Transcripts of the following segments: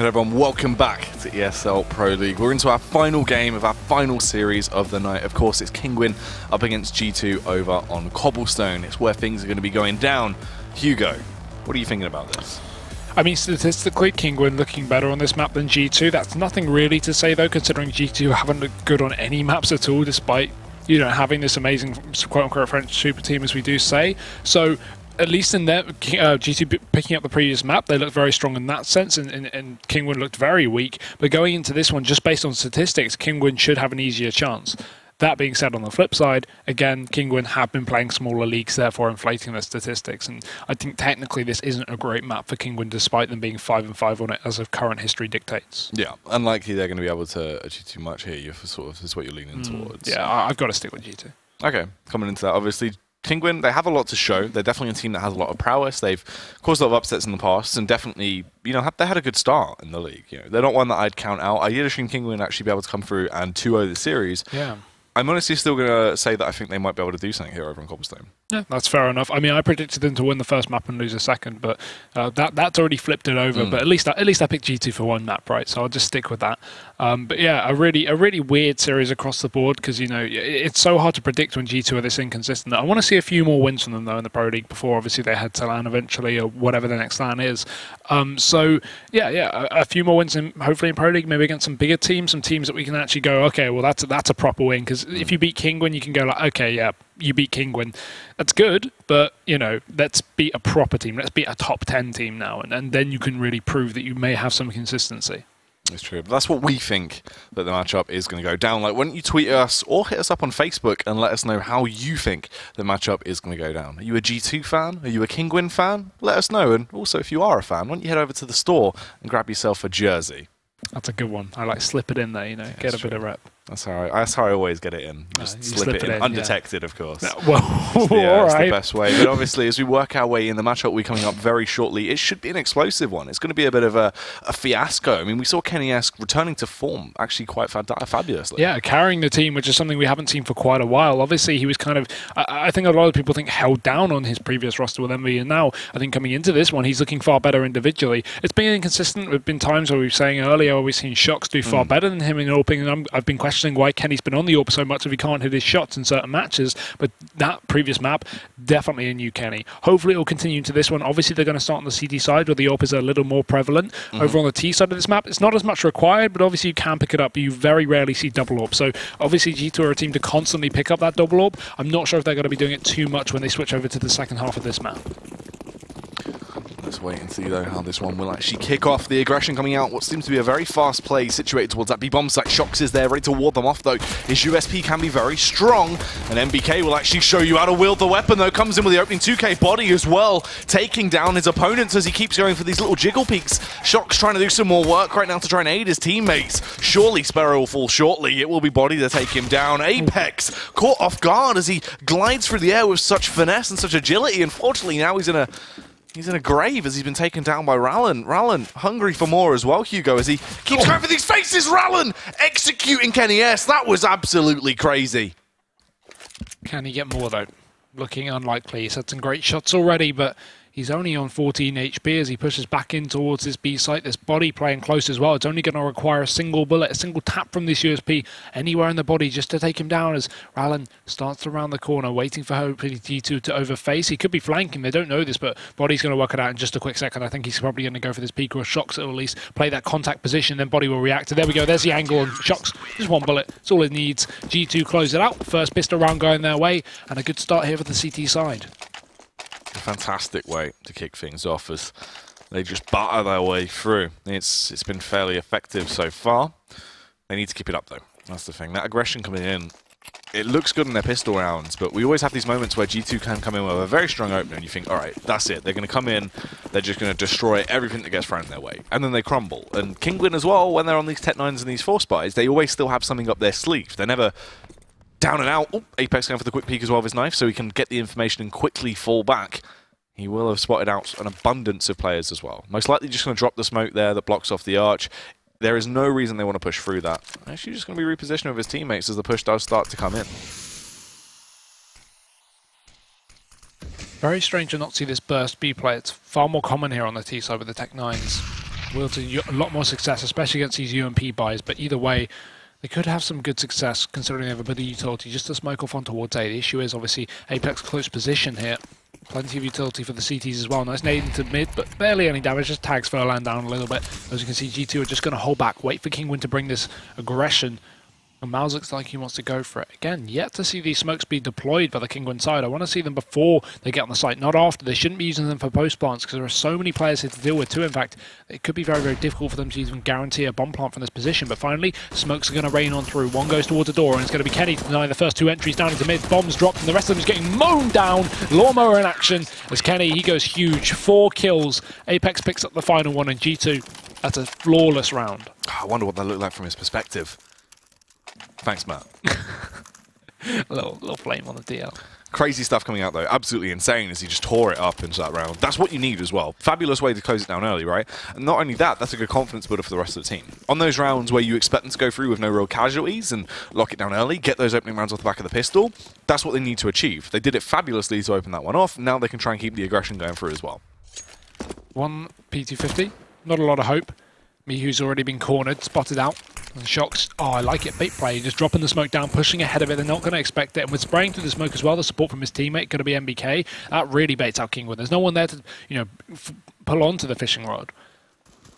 Hello everyone, welcome back to ESL Pro League. We're into our final game of our final series of the night. Of course, it's Kinguin up against G2 over on Cobblestone. It's where things are going to be going down. Hugo, what are you thinking about this? I mean, statistically, Kinguin looking better on this map than G2. That's nothing really to say, though, considering G2 haven't looked good on any maps at all, despite, you know, having this amazing quote-unquote French super team, as we do say. So, at least in that, G2 picking up the previous map, they looked very strong in that sense, and Kinguin looked very weak. But going into this one, just based on statistics, Kinguin should have an easier chance. That being said, on the flip side, again, Kinguin have been playing smaller leagues, therefore inflating their statistics. And I think technically this isn't a great map for Kinguin, despite them being 5-5 on it, as of current history dictates. Yeah, unlikely they're going to be able to achieve too much here. You're sort of, is what you're leaning towards. Yeah, I've got to stick with G2. Okay, coming into that, obviously, Kinguin, they have a lot to show. They're definitely a team that has a lot of prowess. They've caused a lot of upsets in the past, and definitely, you know, they had a good start in the league. You know, they're not one that I'd count out. I did assume Kinguin would actually be able to come through and 2-0 the series. Yeah. I'm honestly still going to say that I think they might be able to do something here over on Cobblestone. Yeah, that's fair enough. I mean, I predicted them to win the first map and lose a second, but that's already flipped it over. But at least I picked G2 for one map, right? So I'll just stick with that. But yeah, a really weird series across the board, because, you know, it's so hard to predict when G2 are this inconsistent. I want to see a few more wins from them, though, in the Pro League before, obviously, they head to LAN eventually, or whatever the next LAN is. So yeah, a few more wins, hopefully in Pro League, maybe against some bigger teams, some teams that we can actually go, okay, well, that's a proper win. Because if you beat Kinguin, you can go like, okay, yeah, you beat Kinguin. That's good, but, you know, let's beat a proper team. Let's beat a top 10 team now, and then you can really prove that you may have some consistency. It's true, but that's what we think that the matchup is going to go down. Like, why don't you tweet us or hit us up on Facebook and let us know how you think the matchup is going to go down. Are you a G2 fan? Are you a Kinguin fan? Let us know. And also, if you are a fan, why don't you head over to the store and grab yourself a jersey? That's a good one. I like slip it in there, you know, yeah, get a bit of rep. That's how I always get it in. Just slip it in, undetected, yeah. Of course. Well, it's the best way. But obviously, as we work our way in, the matchup will be coming up very shortly. It should be an explosive one. It's going to be a bit of a fiasco. I mean, we saw Kenny-esque returning to form actually quite fabulously. Yeah, carrying the team, which is something we haven't seen for quite a while. Obviously, he was kind of, I think a lot of people think, held down on his previous roster with Envy, and now I think coming into this one, he's looking far better individually. It's been inconsistent. There have been times where we were saying earlier, we've seen Shocks do far better than him in AWPing, and I've been questioning why Kenny's been on the AWP so much if he can't hit his shots in certain matches. But that previous map, definitely a new Kenny. Hopefully it will continue into this one. Obviously they're going to start on the CT side where the AWP is a little more prevalent. Over on the T side of this map, it's not as much required, but obviously you can pick it up. You very rarely see double AWP. So obviously G2 are a team to constantly pick up that double AWP. I'm not sure if they're going to be doing it too much when they switch over to the second half of this map. Let's wait and see, though, how this one will actually kick off. The aggression coming out, what seems to be a very fast play situated towards that B-bomb site. Shocks is there, ready to ward them off, though. His USP can be very strong, and MBK will actually show you how to wield the weapon, though. Comes in with the opening 2K body as well, taking down his opponents as he keeps going for these little jiggle peaks. Shocks trying to do some more work right now to try and aid his teammates. Surely Sparrow will fall shortly. It will be body to take him down. Apex caught off guard as he glides through the air with such finesse and such agility. Unfortunately, now he's in a grave as he's been taken down by Rallen. Rallen hungry for more as well, Hugo, as he keeps going for these faces. Rallen executing Kenny S. That was absolutely crazy. Can he get more, though? Looking unlikely. He's had some great shots already, but he's only on 14 HP as he pushes back in towards this B site. This body playing close as well. It's only going to require a single bullet, a single tap from this USP anywhere in the body just to take him down as Rallen starts to round the corner, waiting for hopefully G2 to overface. He could be flanking. They don't know this, but Body's going to work it out in just a quick second. I think he's probably going to go for this peek or Shocks that will at least play that contact position. Then Body will react. There we go. There's the angle on Shocks. Just one bullet. That's all it needs. G2 close it out. First pistol round going their way, and a good start here for the CT side. A fantastic way to kick things off as they just batter their way through. It's been fairly effective so far. They need to keep it up, though. That's the thing. That aggression coming in, it looks good in their pistol rounds, but we always have these moments where G2 can come in with a very strong opener and you think, all right, that's it. They're going to come in, they're just going to destroy everything that gets thrown their way. And then they crumble. And Kinguin as well, when they're on these Tech 9s and these 4-spies, they always still have something up their sleeve. They're never down and out. Oh, Apex going for the quick peek as well with his knife, so he can get the information and quickly fall back. He will have spotted out an abundance of players as well. Most likely just going to drop the smoke there that blocks off the arch. There is no reason they want to push through that. Actually, just going to be repositioning with his teammates as the push does start to come in. Very strange to not see this burst B play. It's far more common here on the T side with the Tech 9s. Will to a lot more success, especially against these UMP buys. But either way, they could have some good success considering they have a bit of utility just to smoke off on towards A. The issue is obviously Apex close position here. Plenty of utility for the CTs as well. Nice nade into mid, but barely any damage. Just tags Furlan down a little bit. As you can see, G2 are just going to hold back, wait for Kinguin to bring this aggression. And Miles looks like he wants to go for it. Again, yet to see these smokes be deployed by the Kinguin side. I want to see them before they get on the site, not after. They shouldn't be using them for post plants because there are so many players here to deal with too. In fact, it could be very, very difficult for them to even guarantee a bomb plant from this position. But finally, smokes are going to rain on through. One goes towards the door, and it's going to be Kenny to deny the first two entries down into mid. Bombs dropped, and the rest of them is getting mown down. Lawnmower in action as Kenny, he goes huge. 4 kills. Apex picks up the final one, and G2, that's a flawless round. I wonder what that looked like from his perspective. Thanks, Matt. a little flame on the DL. Crazy stuff coming out, though. Absolutely insane as he just tore it up into that round. That's what you need as well. Fabulous way to close it down early, right? And not only that, that's a good confidence builder for the rest of the team. On those rounds where you expect them to go through with no real casualties and lock it down early, get those opening rounds off the back of the pistol, that's what they need to achieve. They did it fabulously to open that one off. Now they can try and keep the aggression going through as well. One P250. Not a lot of hope. Mihu's already been cornered, spotted out. And Shocks, oh, I like it. Bait play, just dropping the smoke down, pushing ahead of it. They're not going to expect it. And with spraying through the smoke as well, the support from his teammate going to be MBK. That really baits out Kinguin. There's no one there to, pull onto the fishing rod.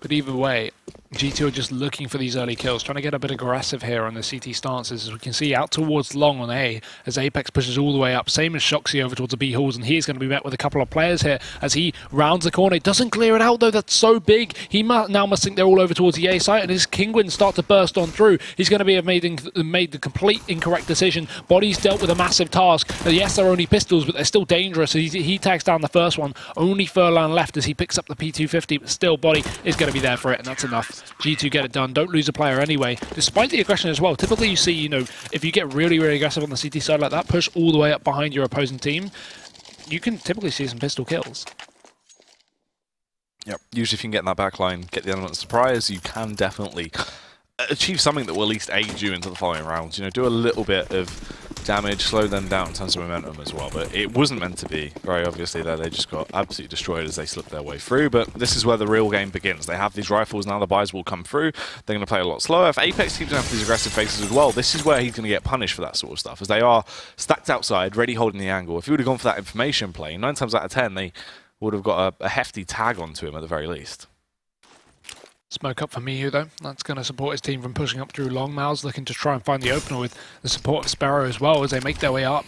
But either way, G2 are just looking for these early kills, trying to get a bit aggressive here on the CT stances. As we can see, out towards long on A, as Apex pushes all the way up. Same as Shoxy over towards the B halls, and he's going to be met with a couple of players here as he rounds the corner. Doesn't clear it out, though. That's so big. He now must think they're all over towards the A site, and as Kinguin start to burst on through, he's going to be made the complete incorrect decision. Body's dealt with a massive task. Yes, they're only pistols, but they're still dangerous. He tags down the first one. Only Furlan left as he picks up the P250, but still Body is going to be there for it, and that's enough. G2 get it done. Don't lose a player anyway, despite the aggression as well. Typically you see, if you get really, really aggressive on the CT side like that, push all the way up behind your opposing team, you can typically see some pistol kills. Yep. Usually if you can get in that back line, get the element of surprise, you can definitely achieve something that will at least aid you into the following rounds. Do a little bit of damage, slow them down in terms of momentum as well. But it wasn't meant to be, very obviously, there. They just got absolutely destroyed as they slipped their way through. But this is where the real game begins. They have these rifles, now the buys will come through. They're going to play a lot slower. If Apex keeps having these aggressive faces as well, this is where he's going to get punished for that sort of stuff, as they are stacked outside, ready holding the angle. If he would have gone for that information play, 9 times out of 10, they would have got a hefty tag onto him at the very least. Smoke up for Mihu, though. That's going to support his team from pushing up through long. Mal's looking to try and find the opener with the support of Sparrow as well as they make their way up.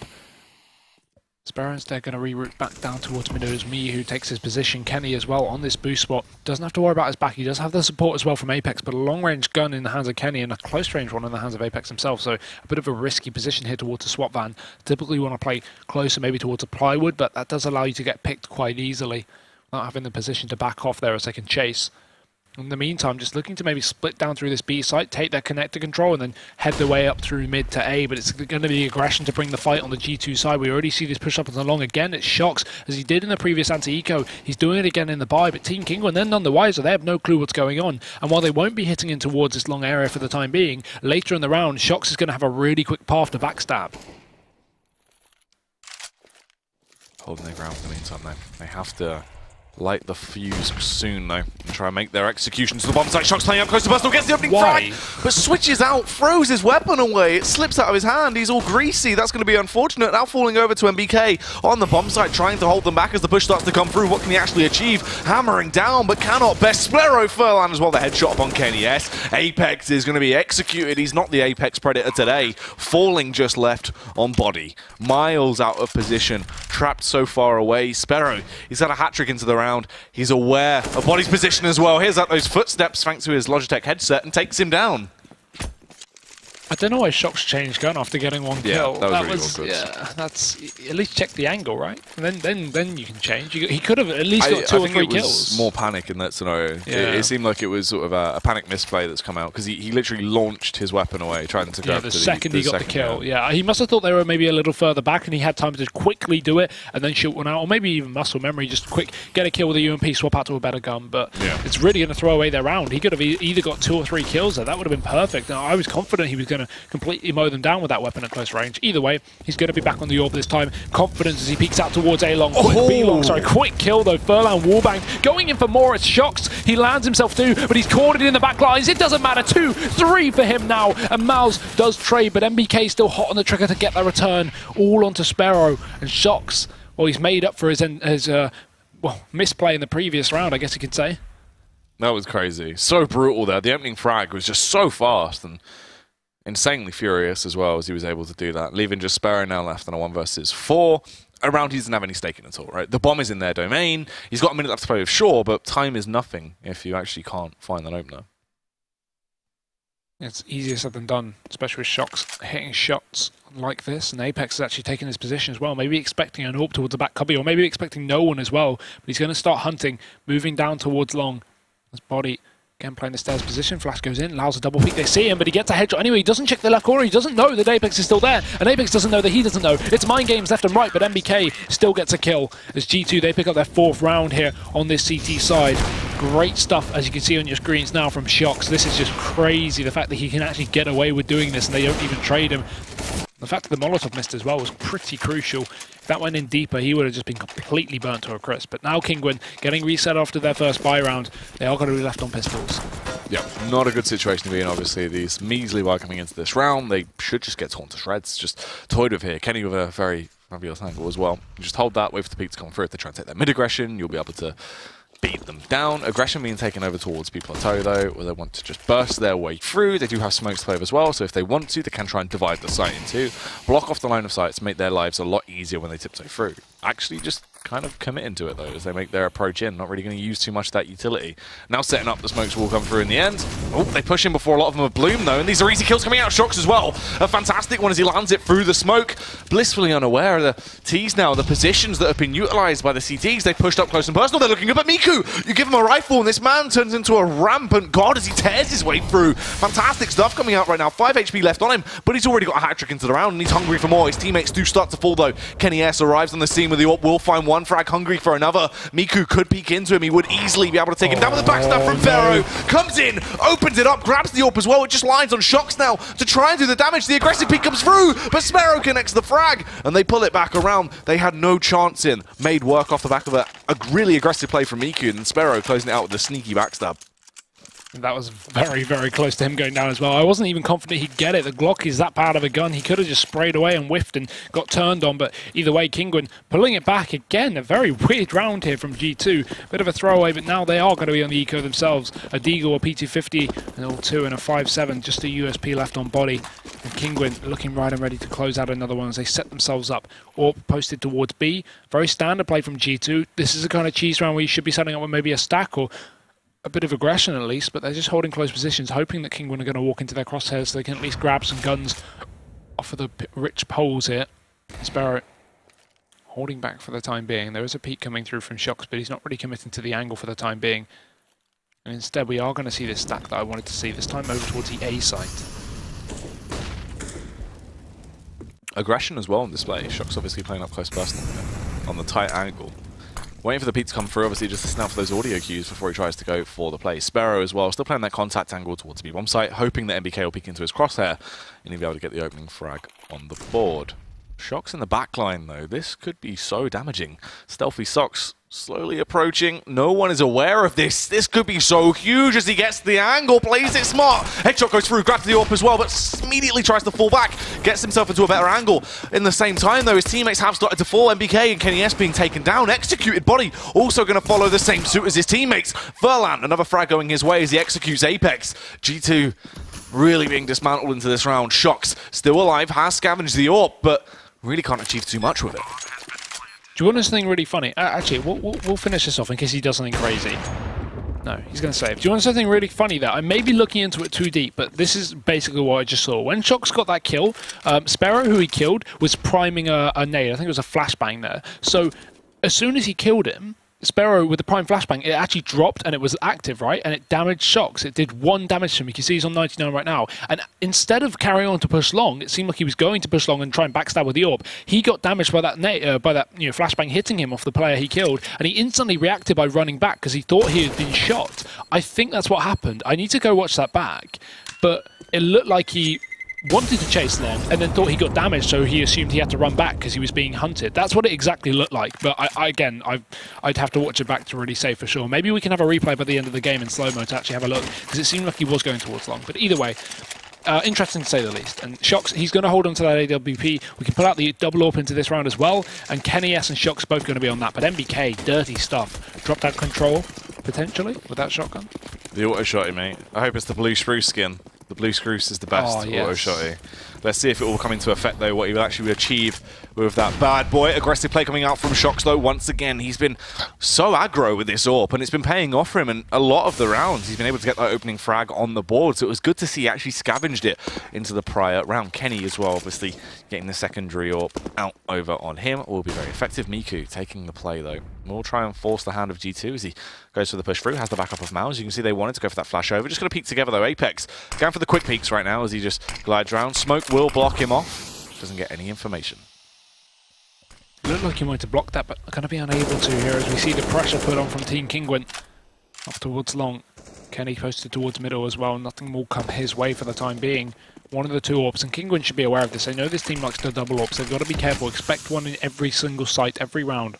Sparrow instead going to reroute back down towards mid as Mihu takes his position. Kenny as well on this boost spot. Doesn't have to worry about his back. He does have the support as well from Apex, but a long-range gun in the hands of Kenny and a close-range one in the hands of Apex himself. So a bit of a risky position here towards the swap van. Typically you want to play closer maybe towards a plywood, but that does allow you to get picked quite easily, not having the position to back off there as they can chase. In the meantime, just looking to maybe split down through this B site, take their connector control, and then head their way up through mid to A. But it's going to be aggression to bring the fight on the G2 side. We already see this push up and along again. It shocks, as he did in the previous anti-eco. He's doing it again in the buy, but Team Kinguin, they're none the wiser. They have no clue what's going on. And while they won't be hitting in towards this long area for the time being, later in the round, Shocks is going to have a really quick path to backstab. Holding their ground in the meantime, though. They have to light the fuse soon, though, and try and make their execution to the bomb site. Shocks playing up close to Bustle, gets the opening frag, but switches out, throws his weapon away. It slips out of his hand. He's all greasy. That's going to be unfortunate. Now falling over to MBK on the bomb site, trying to hold them back as the push starts to come through. What can he actually achieve? Hammering down, but cannot. Best Splero Furlan as well. The headshot upon Kenny. Yes, Apex is going to be executed. He's not the Apex Predator today. Falling just left on Body. Miles out of position. Trapped so far away. Sparrow, he's had a hat-trick into the round. He's aware of Body's position as well. Here's out those footsteps thanks to his Logitech headset and takes him down. I don't know why Shocks changed gun after getting one kill. That was really awkward. Yeah, that's at least check the angle, right? And then you can change. He could have at least got 2 or 3 kills. Was more panic in that scenario. Yeah. It seemed like it was sort of a panic misplay that's come out because he literally launched his weapon away, trying to grab the second he got the kill. Yeah, he must have thought they were maybe a little further back, and he had time to quickly do it and then shoot one out, or maybe even muscle memory, just quick get a kill with a UMP, swap out to a better gun. But it's really going to throw away their round. He could have either got 2 or 3 kills there. That would have been perfect. Now, I was confident he was going going to completely mow them down with that weapon at close range. Either way, he's going to be back on the orb this time. Confidence as he peeks out towards A-Long. Quick kill though. Furlan wallbang going in for more. It's Shox. He lands himself too, but he's caught in the back lines. It doesn't matter. 2, 3 for him now. And Mouse does trade, but MBK still hot on the trigger to get that return. All onto Sparrow. And Shox, well, he's made up for his misplay in the previous round, I guess you could say. That was crazy. So brutal there. The opening frag was just so fast and insanely furious as well as he was able to do that, leaving just Sparrow now left on a 1 versus 4. A round he doesn't have any stake in at all, right? The bomb is in their domain. He's got a minute left to play with, sure, but time is nothing if you actually can't find an opener. It's easier said than done, especially with Shox hitting shots like this, and Apex is actually taking his position as well, maybe expecting an AWP towards the back cubby, or maybe expecting no one as well, but he's going to start hunting, moving down towards long. His body, again playing the stairs position, Flash goes in, allows a double peek, they see him, but he gets a headshot anyway. He doesn't check the left corner, he doesn't know that Apex is still there, and Apex doesn't know that he doesn't know. It's mind games left and right, but MBK still gets a kill as G2, they pick up their 4th round here on this CT side. Great stuff, as you can see on your screens now from Shox. This is just crazy, the fact that he can actually get away with doing this and they don't even trade him. The fact that the Molotov missed as well was pretty crucial. If that went in deeper, he would have just been completely burnt to a crisp. But now Kinguin getting reset after their first buy round. They are going to be left on pistols. Yeah, not a good situation to be in, obviously. These measly buy coming into this round, they should just get torn to shreds. Just toyed with here. Kenny with a very fabulous angle as well. You just hold that, wait for the peak to come through. If they try and take that mid-aggression, you'll be able to beat them down. Aggression being taken over towards B plateau though, where they want to just burst their way through. They do have smokes to play with as well, so if they want to, they can try and divide the site in 2, block off the line of sight to make their lives a lot easier when they tiptoe through. Actually just kind of committing to it though, as they make their approach in, not really going to use too much of that utility. Now setting up, the smokes will come through in the end. Oh, they push in before a lot of them have bloomed though, and these are easy kills coming out. Shox as well. A fantastic one as he lands it through the smoke. Blissfully unaware of the T's now, the positions that have been utilized by the CTs. They pushed up close and personal. They're looking up at Miku. You give him a rifle and this man turns into a rampant god as he tears his way through. Fantastic stuff coming out right now. 5 HP left on him, but he's already got a hat trick into the round and he's hungry for more. His teammates do start to fall though. Kenny S arrives on the scene with the AWP, will find one frag, hungry for another. Miku could peek into him. He would easily be able to take him down with the backstab from Pharaoh. Comes in, opens it up, grabs the AWP as well. It just lines on Shox now to try and do the damage. The aggressive peek comes through, but Sparrow connects the frag and they pull it back around. They had no chance in. Made work off the back of a really aggressive play from Miku, and Sparrow closing it out with the sneaky backstab. That was very, very close to him going down as well. I wasn't even confident he'd get it. The Glock is that bad of a gun. He could have just sprayed away and whiffed and got turned on, but either way, Kinguin pulling it back again. A very weird round here from G2. Bit of a throwaway, but now they are going to be on the eco themselves. A Deagle, a P250, an L2 and a 5.7, just a USP left on body. And Kinguin looking right and ready to close out another one as they set themselves up. Or posted towards B. Very standard play from G2. This is a kind of cheese round where you should be setting up with maybe a stack or a bit of aggression at least, but they're just holding close positions, hoping that Kinguin are going to walk into their crosshairs so they can at least grab some guns off of the rich poles here. Sparrow holding back for the time being. There is a peek coming through from Shox, but he's not really committing to the angle for the time being. And instead we are going to see this stack that I wanted to see, this time over towards the A site. Aggression as well on display. Shox obviously playing up close personal on the tight angle. Waiting for the peak to come through, obviously, just to snap for those audio cues before he tries to go for the play. Sparrow as well, still playing that contact angle towards the B-bomb site, hoping that MBK will peek into his crosshair and he'll be able to get the opening frag on the board. Shox in the backline, though. This could be so damaging. Stealthy Socks slowly approaching. No one is aware of this. This could be so huge as he gets the angle, plays it smart. Headshot goes through, grabs the AWP as well, but immediately tries to fall back. Gets himself into a better angle. In the same time, though, his teammates have started to fall. MBK and Kenny S being taken down. Executed body also going to follow the same suit as his teammates. Furlan, another frag going his way as he executes Apex. G2 really being dismantled into this round. Shox still alive, has scavenged the AWP, but really can't achieve too much with it. Do you want to know something really funny? Actually, we'll finish this off in case he does something crazy. No, he's going to save. Do you want to know something really funny there? I may be looking into it too deep, but this is basically what I just saw. When Shox got that kill, Sparrow, who he killed, was priming a nade. I think it was a flashbang there. So as soon as he killed him, Sparrow with the prime flashbang, it actually dropped and it was active, right? And it damaged Shox. It did 1 damage to him. You can see he's on 99 right now. And instead of carrying on to push long, it seemed like he was going to push long and try and backstab with the AWP. He got damaged by that flashbang hitting him off the player he killed, and he instantly reacted by running back because he thought he had been shot. I think that's what happened. I need to go watch that back, but it looked like he wanted to chase them and then thought he got damaged, so he assumed he had to run back because he was being hunted. That's what it exactly looked like, but I'd have to watch it back to really say for sure. Maybe we can have a replay by the end of the game in slow-mo to actually have a look, because it seemed like he was going towards long. But either way, interesting to say the least. And Shox, he's going to hold on to that AWP. We can pull out the double AWP into this round as well, and Kenny S and Shox both going to be on that. But MBK, dirty stuff. Drop that control, potentially, with that shotgun. The auto shotty, mate. I hope it's the blue spruce skin. The blue spruce is the best auto shotty. Let's see if it will come into effect, though, what he will actually achieve with that bad boy. Aggressive play coming out from Shox, though. Once again, he's been so aggro with this AWP, and it's been paying off for him. And a lot of the rounds, he's been able to get that opening frag on the board. So it was good to see he actually scavenged it into the prior round. Kenny as well, obviously, getting the secondary AWP out over on him will be very effective. Miku taking the play, though. We'll try and force the hand of G2 as he goes for the push through. Has the backup of Mouse. You can see they wanted to go for that flash over. Just going to peek together, though. Apex going for the quick peeks right now as he just glides around. Smoke will block him off. Doesn't get any information. Looked like he wanted to block that, but going to be unable to here as we see the pressure put on from Team Kinguin. Up towards long. Kenny posted towards middle as well. Nothing will come his way for the time being. One of the two AWPs, and Kinguin should be aware of this. They know this team likes to double AWPs. They've got to be careful. Expect one in every single site, every round.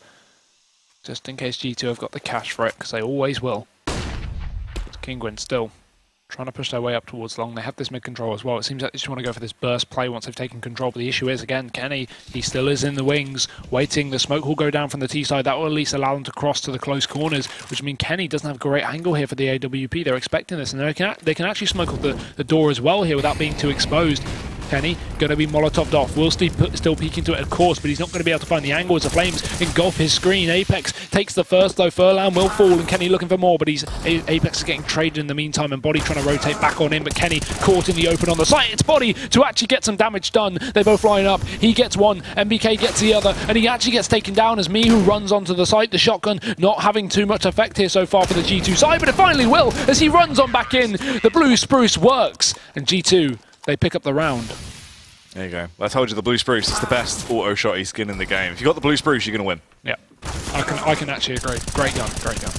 Just in case G2 have got the cash for it, because they always will. It's Kinguin still trying to push their way up towards long. They have this mid control as well. It seems like they just want to go for this burst play once they've taken control. But the issue is, again, Kenny, he still is in the wings, waiting. The smoke will go down from the T side. That will at least allow them to cross to the close corners, which means Kenny doesn't have a great angle here for the AWP. They're expecting this, and they can actually smoke off the door as well here without being too exposed. Kenny going to be Molotov'd off. Will still peek into it, of course, but he's not going to be able to find the angle as the flames engulf his screen. Apex takes the first, though. Furlan will fall, and Kenny looking for more, but Apex is getting traded in the meantime, and Body trying to rotate back on him, but Kenny caught in the open on the site. It's Body to actually get some damage done. They both line up. He gets one, MBK gets the other, and he actually gets taken down as Mihu runs onto the site. The shotgun not having too much effect here so far for the G2 side, but it finally will as he runs on back in. The blue spruce works, and G2, they pick up the round. There you go. I told you the blue spruce is the best auto shotty skin in the game. If you got the blue spruce, you're going to win. Yeah, I can actually agree. Great gun, great gun.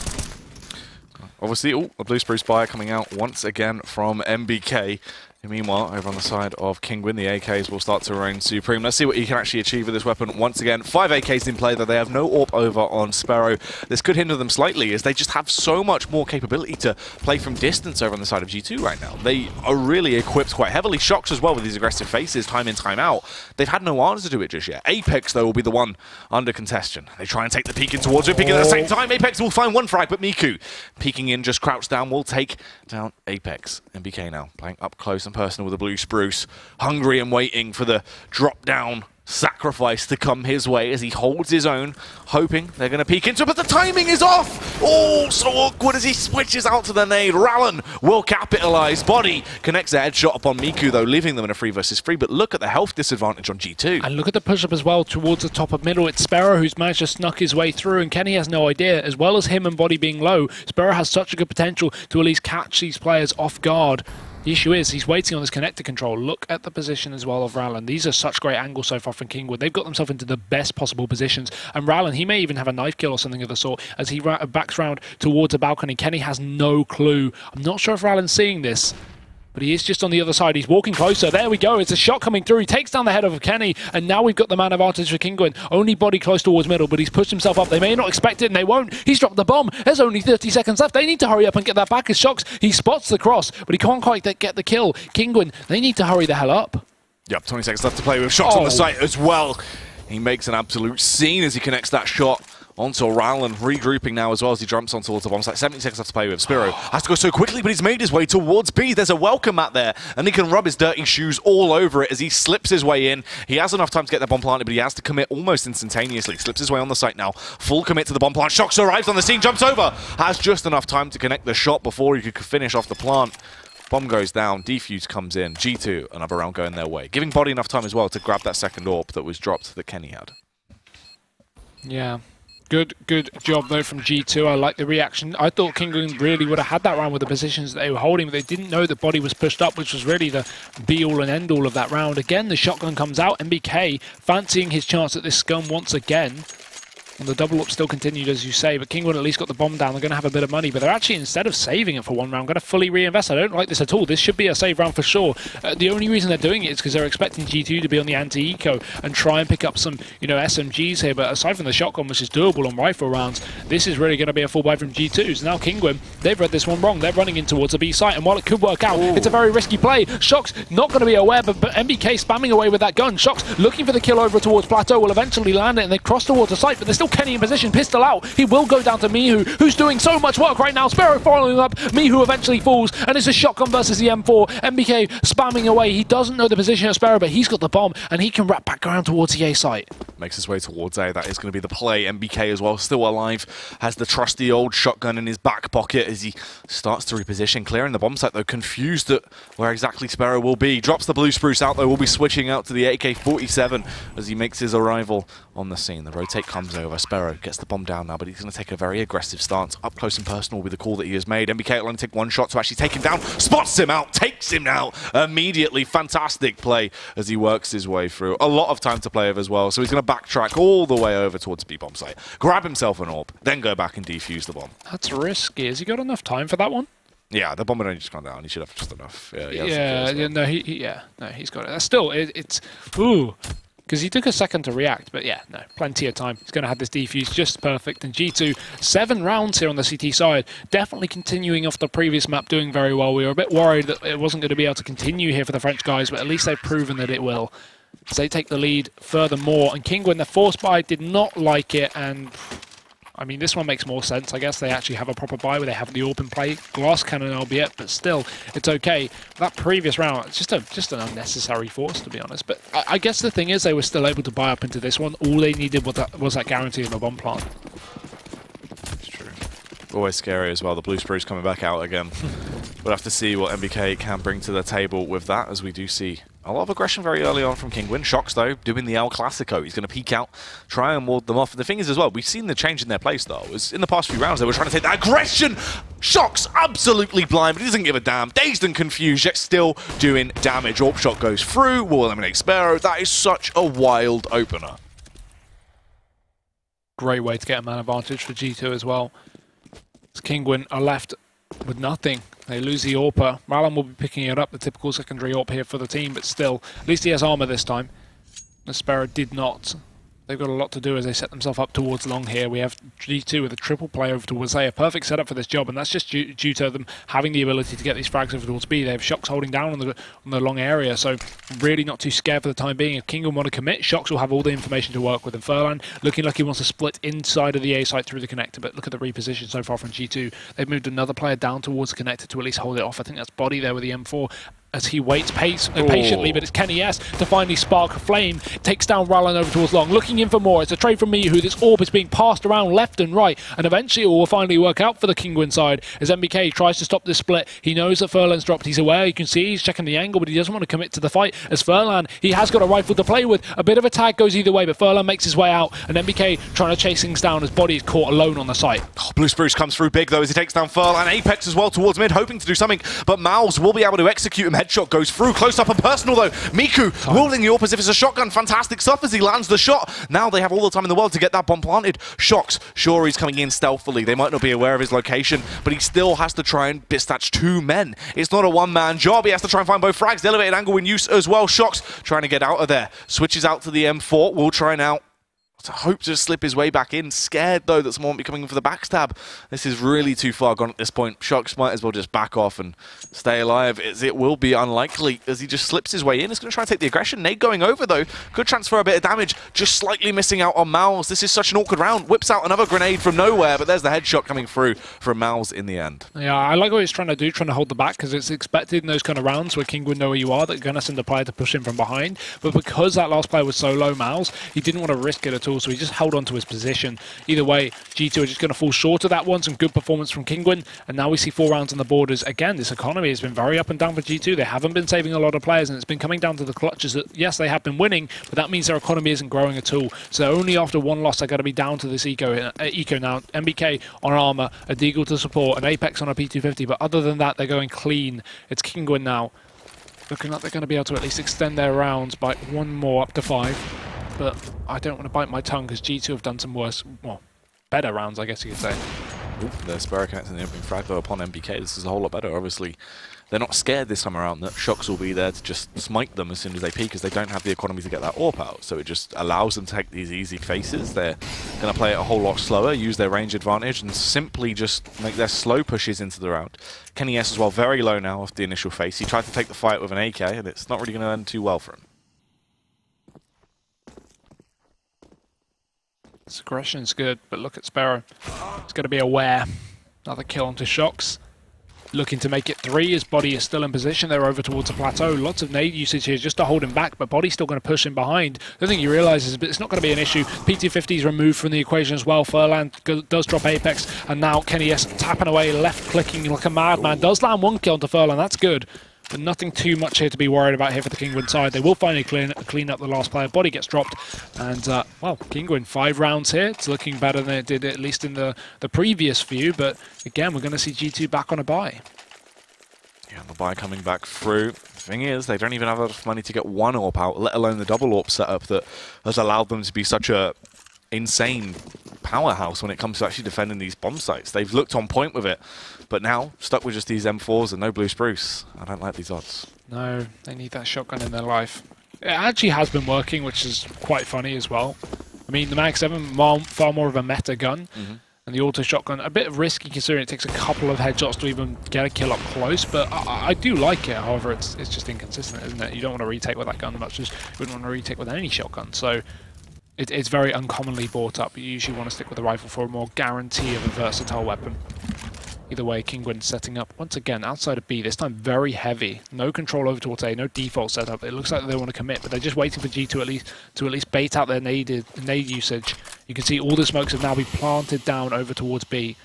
Obviously, the blue spruce buyer coming out once again from MBK. And meanwhile, over on the side of Kinguin, the AKs will start to reign supreme. Let's see what he can actually achieve with this weapon once again. 5 AKs in play, though they have no AWP over on Sparrow. This could hinder them slightly, as they just have so much more capability to play from distance over on the side of G2 right now. They are really equipped quite heavily. Shox as well with these aggressive faces, time in, time out. They've had no answer to it just yet. Apex, though, will be the one under contention. They try and take the peek in towards him, peeking at the same time. Apex will find one frag, but Miku, peeking in, just crouched down, will take down Apex. MBK now playing up close and personal with the blue spruce, hungry and waiting for the drop down sacrifice to come his way as he holds his own, hoping they're going to peek into it, but the timing is off! Oh, so awkward as he switches out to the nade. Rallen will capitalize. Body connects a headshot upon Miku, though, leaving them in a 3 versus 3, but look at the health disadvantage on G2. And look at the push-up as well towards the top of middle. It's Sparrow who's managed to snuck his way through, and Kenny has no idea. As well as him and Body being low, Sparrow has such a good potential to at least catch these players off guard. The issue is he's waiting on this connector control. Look at the position as well of Rallen. These are such great angles so far from Kinguin. They've got themselves into the best possible positions. And Rallen, he may even have a knife kill or something of the sort as he backs round towards a balcony. Kenny has no clue. I'm not sure if Rallen's seeing this, but he is just on the other side. He's walking closer. There we go. It's a shot coming through. He takes down the head of Kenny, and now we've got the man advantage for Kinguin. Only Body close towards middle, but he's pushed himself up. They may not expect it, and they won't. He's dropped the bomb. There's only 30 seconds left. They need to hurry up and get that back as Shox. He spots the cross, but he can't quite get the kill. Kinguin, they need to hurry the hell up. Yep, 20 seconds left to play with. Shox on the site as well. He makes an absolute scene as he connects that shot onto Rallen, regrouping now as well as he jumps on towards the bomb site. 70 seconds left to play with. Spiro has to go so quickly, but he's made his way towards B. There's a welcome mat there, and he can rub his dirty shoes all over it as he slips his way in. He has enough time to get that bomb planted, but he has to commit almost instantaneously. Slips his way on the site now. Full commit to the bomb plant. Shox arrives on the scene, jumps over. Has just enough time to connect the shot before he could finish off the plant. Bomb goes down, defuse comes in. G2, another round going their way. Giving Body enough time as well to grab that second AWP that was dropped that Kenny had. Yeah. Good job, though, from G2. I like the reaction. I thought Kinguin really would have had that round with the positions that they were holding, but they didn't know that Body was pushed up, which was really the be-all and end-all of that round. Again, the shotgun comes out. MBK fancying his chance at this scum once again. And the double up still continued, as you say, but Kinguin at least got the bomb down. They're going to have a bit of money, but they're actually, instead of saving it for one round, going to fully reinvest. I don't like this at all. This should be a save round for sure. The only reason they're doing it is because they're expecting G2 to be on the anti-eco and try and pick up some, SMGs here. But aside from the shotgun, which is doable on rifle rounds, this is really going to be a full buy from G2. So now Kinguin, they've read this one wrong. They're running in towards the B site, and while it could work out, it's a very risky play. Shox not going to be aware, but MBK spamming away with that gun. Shox looking for the kill over towards Plateau, will eventually land it, and they cross towards the site, but there's still Kenny in position. Pistol out. He will go down to Mihu, who's doing so much work right now. Sparrow following up. Mihu eventually falls, and it's a shotgun versus the M4. MBK spamming away. He doesn't know the position of Sparrow, but he's got the bomb, and he can wrap back around towards the A site. Makes his way towards A. That is going to be the play. MBK as well, still alive, has the trusty old shotgun in his back pocket as he starts to reposition. Clearing the bomb site, though, confused at where exactly Sparrow will be. Drops the blue spruce out, though. Will be switching out to the AK-47 as he makes his arrival on the scene. The rotate comes over. Sparrow gets the bomb down now, but he's going to take a very aggressive stance. Up close and personal will be the call that he has made. MBK will only take one shot to actually take him down. Spots him out, takes him out immediately. Fantastic play as he works his way through. A lot of time to play with as well, so he's going to backtrack all the way over towards the B-bomb site. Grab himself an AWP, then go back and defuse the bomb. That's risky. Has he got enough time for that one? Yeah, the bomb had only just gone down. He should have just enough. He's got it. That's still, it's ooh. Because he took a second to react, but yeah, no, plenty of time. He's going to have this defuse just perfect. And G2, 7 rounds here on the CT side, definitely continuing off the previous map, doing very well. We were a bit worried that it wasn't going to be able to continue here for the French guys, but at least they've proven that it will. So they take the lead furthermore. And Kinguin, the force buy, did not like it, and I mean, this one makes more sense. I guess they actually have a proper buy where they have the AWP in play. Glass cannon, albeit, but still, it's okay. That previous round, it's just an unnecessary force, to be honest. But I guess the thing is, they were still able to buy up into this one. All they needed was that guarantee of a bomb plant. It's true. Always scary as well. The blue spruce coming back out again. We'll have to see what MBK can bring to the table with that, as we do see a lot of aggression very early on from Kinguin. Shox, though, doing the El Clasico. He's going to peek out, try and ward them off. And the thing is, as well, we've seen the change in their play style. In the past few rounds, they were trying to take that aggression. Shox, absolutely blind, but he doesn't give a damn. Dazed and confused, yet still doing damage. AWP shot goes through, will eliminate Sparrow. That is such a wild opener. Great way to get a man advantage for G2 as well. As Kinguin are left with nothing. They lose the AWPer. Rallan will be picking it up, the typical secondary AWP here for the team, but still, at least he has armor this time. The Sparrow did not. They've got a lot to do as they set themselves up towards long here. We have G2 with a triple play over towards A, a perfect setup for this job, and that's just due to them having the ability to get these frags over towards B. They have Shox holding down on the long area, so really not too scared for the time being. If Kinguin want to commit, Shox will have all the information to work with, and Furlan looking like he wants to split inside of the A site through the connector, but look at the reposition so far from G2. They've moved another player down towards the connector to at least hold it off. I think that's Body there with the M4. As he waits patiently, but it's Kenny S to finally spark a flame. Takes down Rallan over towards long, looking in for more. It's a trade from Mihu. This AWP is being passed around left and right, and eventually it will finally work out for the Kinguin side as MBK tries to stop this split. He knows that Furlan's dropped. He's aware. You can see he's checking the angle, but he doesn't want to commit to the fight. As Furlan, he has got a rifle to play with. A bit of a tag goes either way, but Furlan makes his way out, and MBK trying to chase things down as Body is caught alone on the site. Oh, Blue Spruce comes through big, though, as he takes down Furlan. Apex as well towards mid, hoping to do something, but Mouse will be able to execute him. Headshot goes through. Close up and personal, though. Miku wielding the AWP as if it's a shotgun. Fantastic stuff as he lands the shot. Now they have all the time in the world to get that bomb planted. Shox, sure, he's coming in stealthily. They might not be aware of his location, but he still has to try and dispatch 2 men. It's not a one-man job. He has to try and find both frags. The elevated angle in use as well. Shox trying to get out of there. Switches out to the M4. Will try now to hope to slip his way back in. Scared, though, that someone will be coming in for the backstab. This is really too far gone at this point. Shox might as well just back off and stay alive, as it will be unlikely as he just slips his way in. He's going to try and take the aggression. Nade going over, though. Could transfer a bit of damage. Just slightly missing out on Mouse. This is such an awkward round. Whips out another grenade from nowhere, but there's the headshot coming through from Mouse in the end. Yeah, I like what he's trying to do, trying to hold the back, because it's expected in those kind of rounds where Kinguin know where you are, that you're going to send a player to push him from behind. But because that last player was so low, Mouse, he didn't want to risk it at all, so he just held on to his position. Either way, G2 are just going to fall short of that one. Some good performance from Kinguin, and now we see 4 rounds on the borders. Again, this economy has been very up and down for G2. They haven't been saving a lot of players, and it's been coming down to the clutches that, yes, they have been winning, but that means their economy isn't growing at all. So only after one loss, they're going to be down to this eco now. MBK on armor, a Deagle to support, an Apex on a P250, but other than that, they're going clean. It's Kinguin now. Looking like they're going to be able to at least extend their rounds by 1 more, up to 5. but I don't want to bite my tongue because G2 have done some worse, well, better rounds, I guess you could say. Ooh, the Sparrow connecting the opening frag though upon MBK. This is a whole lot better. Obviously, they're not scared this time around that Shocks will be there to just smite them as soon as they peek, because they don't have the economy to get that AWP out. So it just allows them to take these easy faces. They're going to play it a whole lot slower, use their range advantage, and simply just make their slow pushes into the round. Kenny S as well, very low now off the initial face. He tried to take the fight with an AK, and it's not really going to end too well for him. This aggression's good, but look at Sparrow. He's got to be aware. Another kill onto Shocks. Looking to make it 3. His body is still in position. They're over towards the plateau. Lots of nade usage here just to hold him back, but body's still going to push him behind. The thing he realizes is it's not going to be an issue. P250 is removed from the equation as well. Furlan does drop Apex, and now Kenny S tapping away, left clicking like a madman. Does land 1 kill onto Furlan. That's good. But nothing too much here to be worried about here for the Kinguin side. They will finally clean up the last player. Body gets dropped. And, well, Kinguin, 5 rounds here. It's looking better than it did, at least in the previous few. But, again, we're going to see G2 back on a buy. Yeah, the buy coming back through. The thing is, they don't even have enough money to get 1 AWP out, let alone the double AWP setup that has allowed them to be such a insane powerhouse when it comes to actually defending these bomb sites. They've looked on point with it, but now stuck with just these M4s and no blue spruce. I don't like these odds. No, they need that shotgun in their life. It actually has been working, which is quite funny as well. I mean, the Mag 7, far more of a meta gun, and the auto shotgun, a bit risky considering it takes a couple of headshots to even get a kill up close, but I do like it. However, it's just inconsistent, isn't it? You don't want to retake with that gun much as you wouldn't want to retake with any shotgun. So it's very uncommonly bought up. You usually want to stick with the rifle for a more guarantee of a versatile weapon. Either way, Kinguin setting up, once again, outside of B, this time very heavy. No control over towards A, no default setup. It looks like they want to commit, but they're just waiting for G to at least bait out their nade usage. You can see all the smokes have now been planted down over towards B.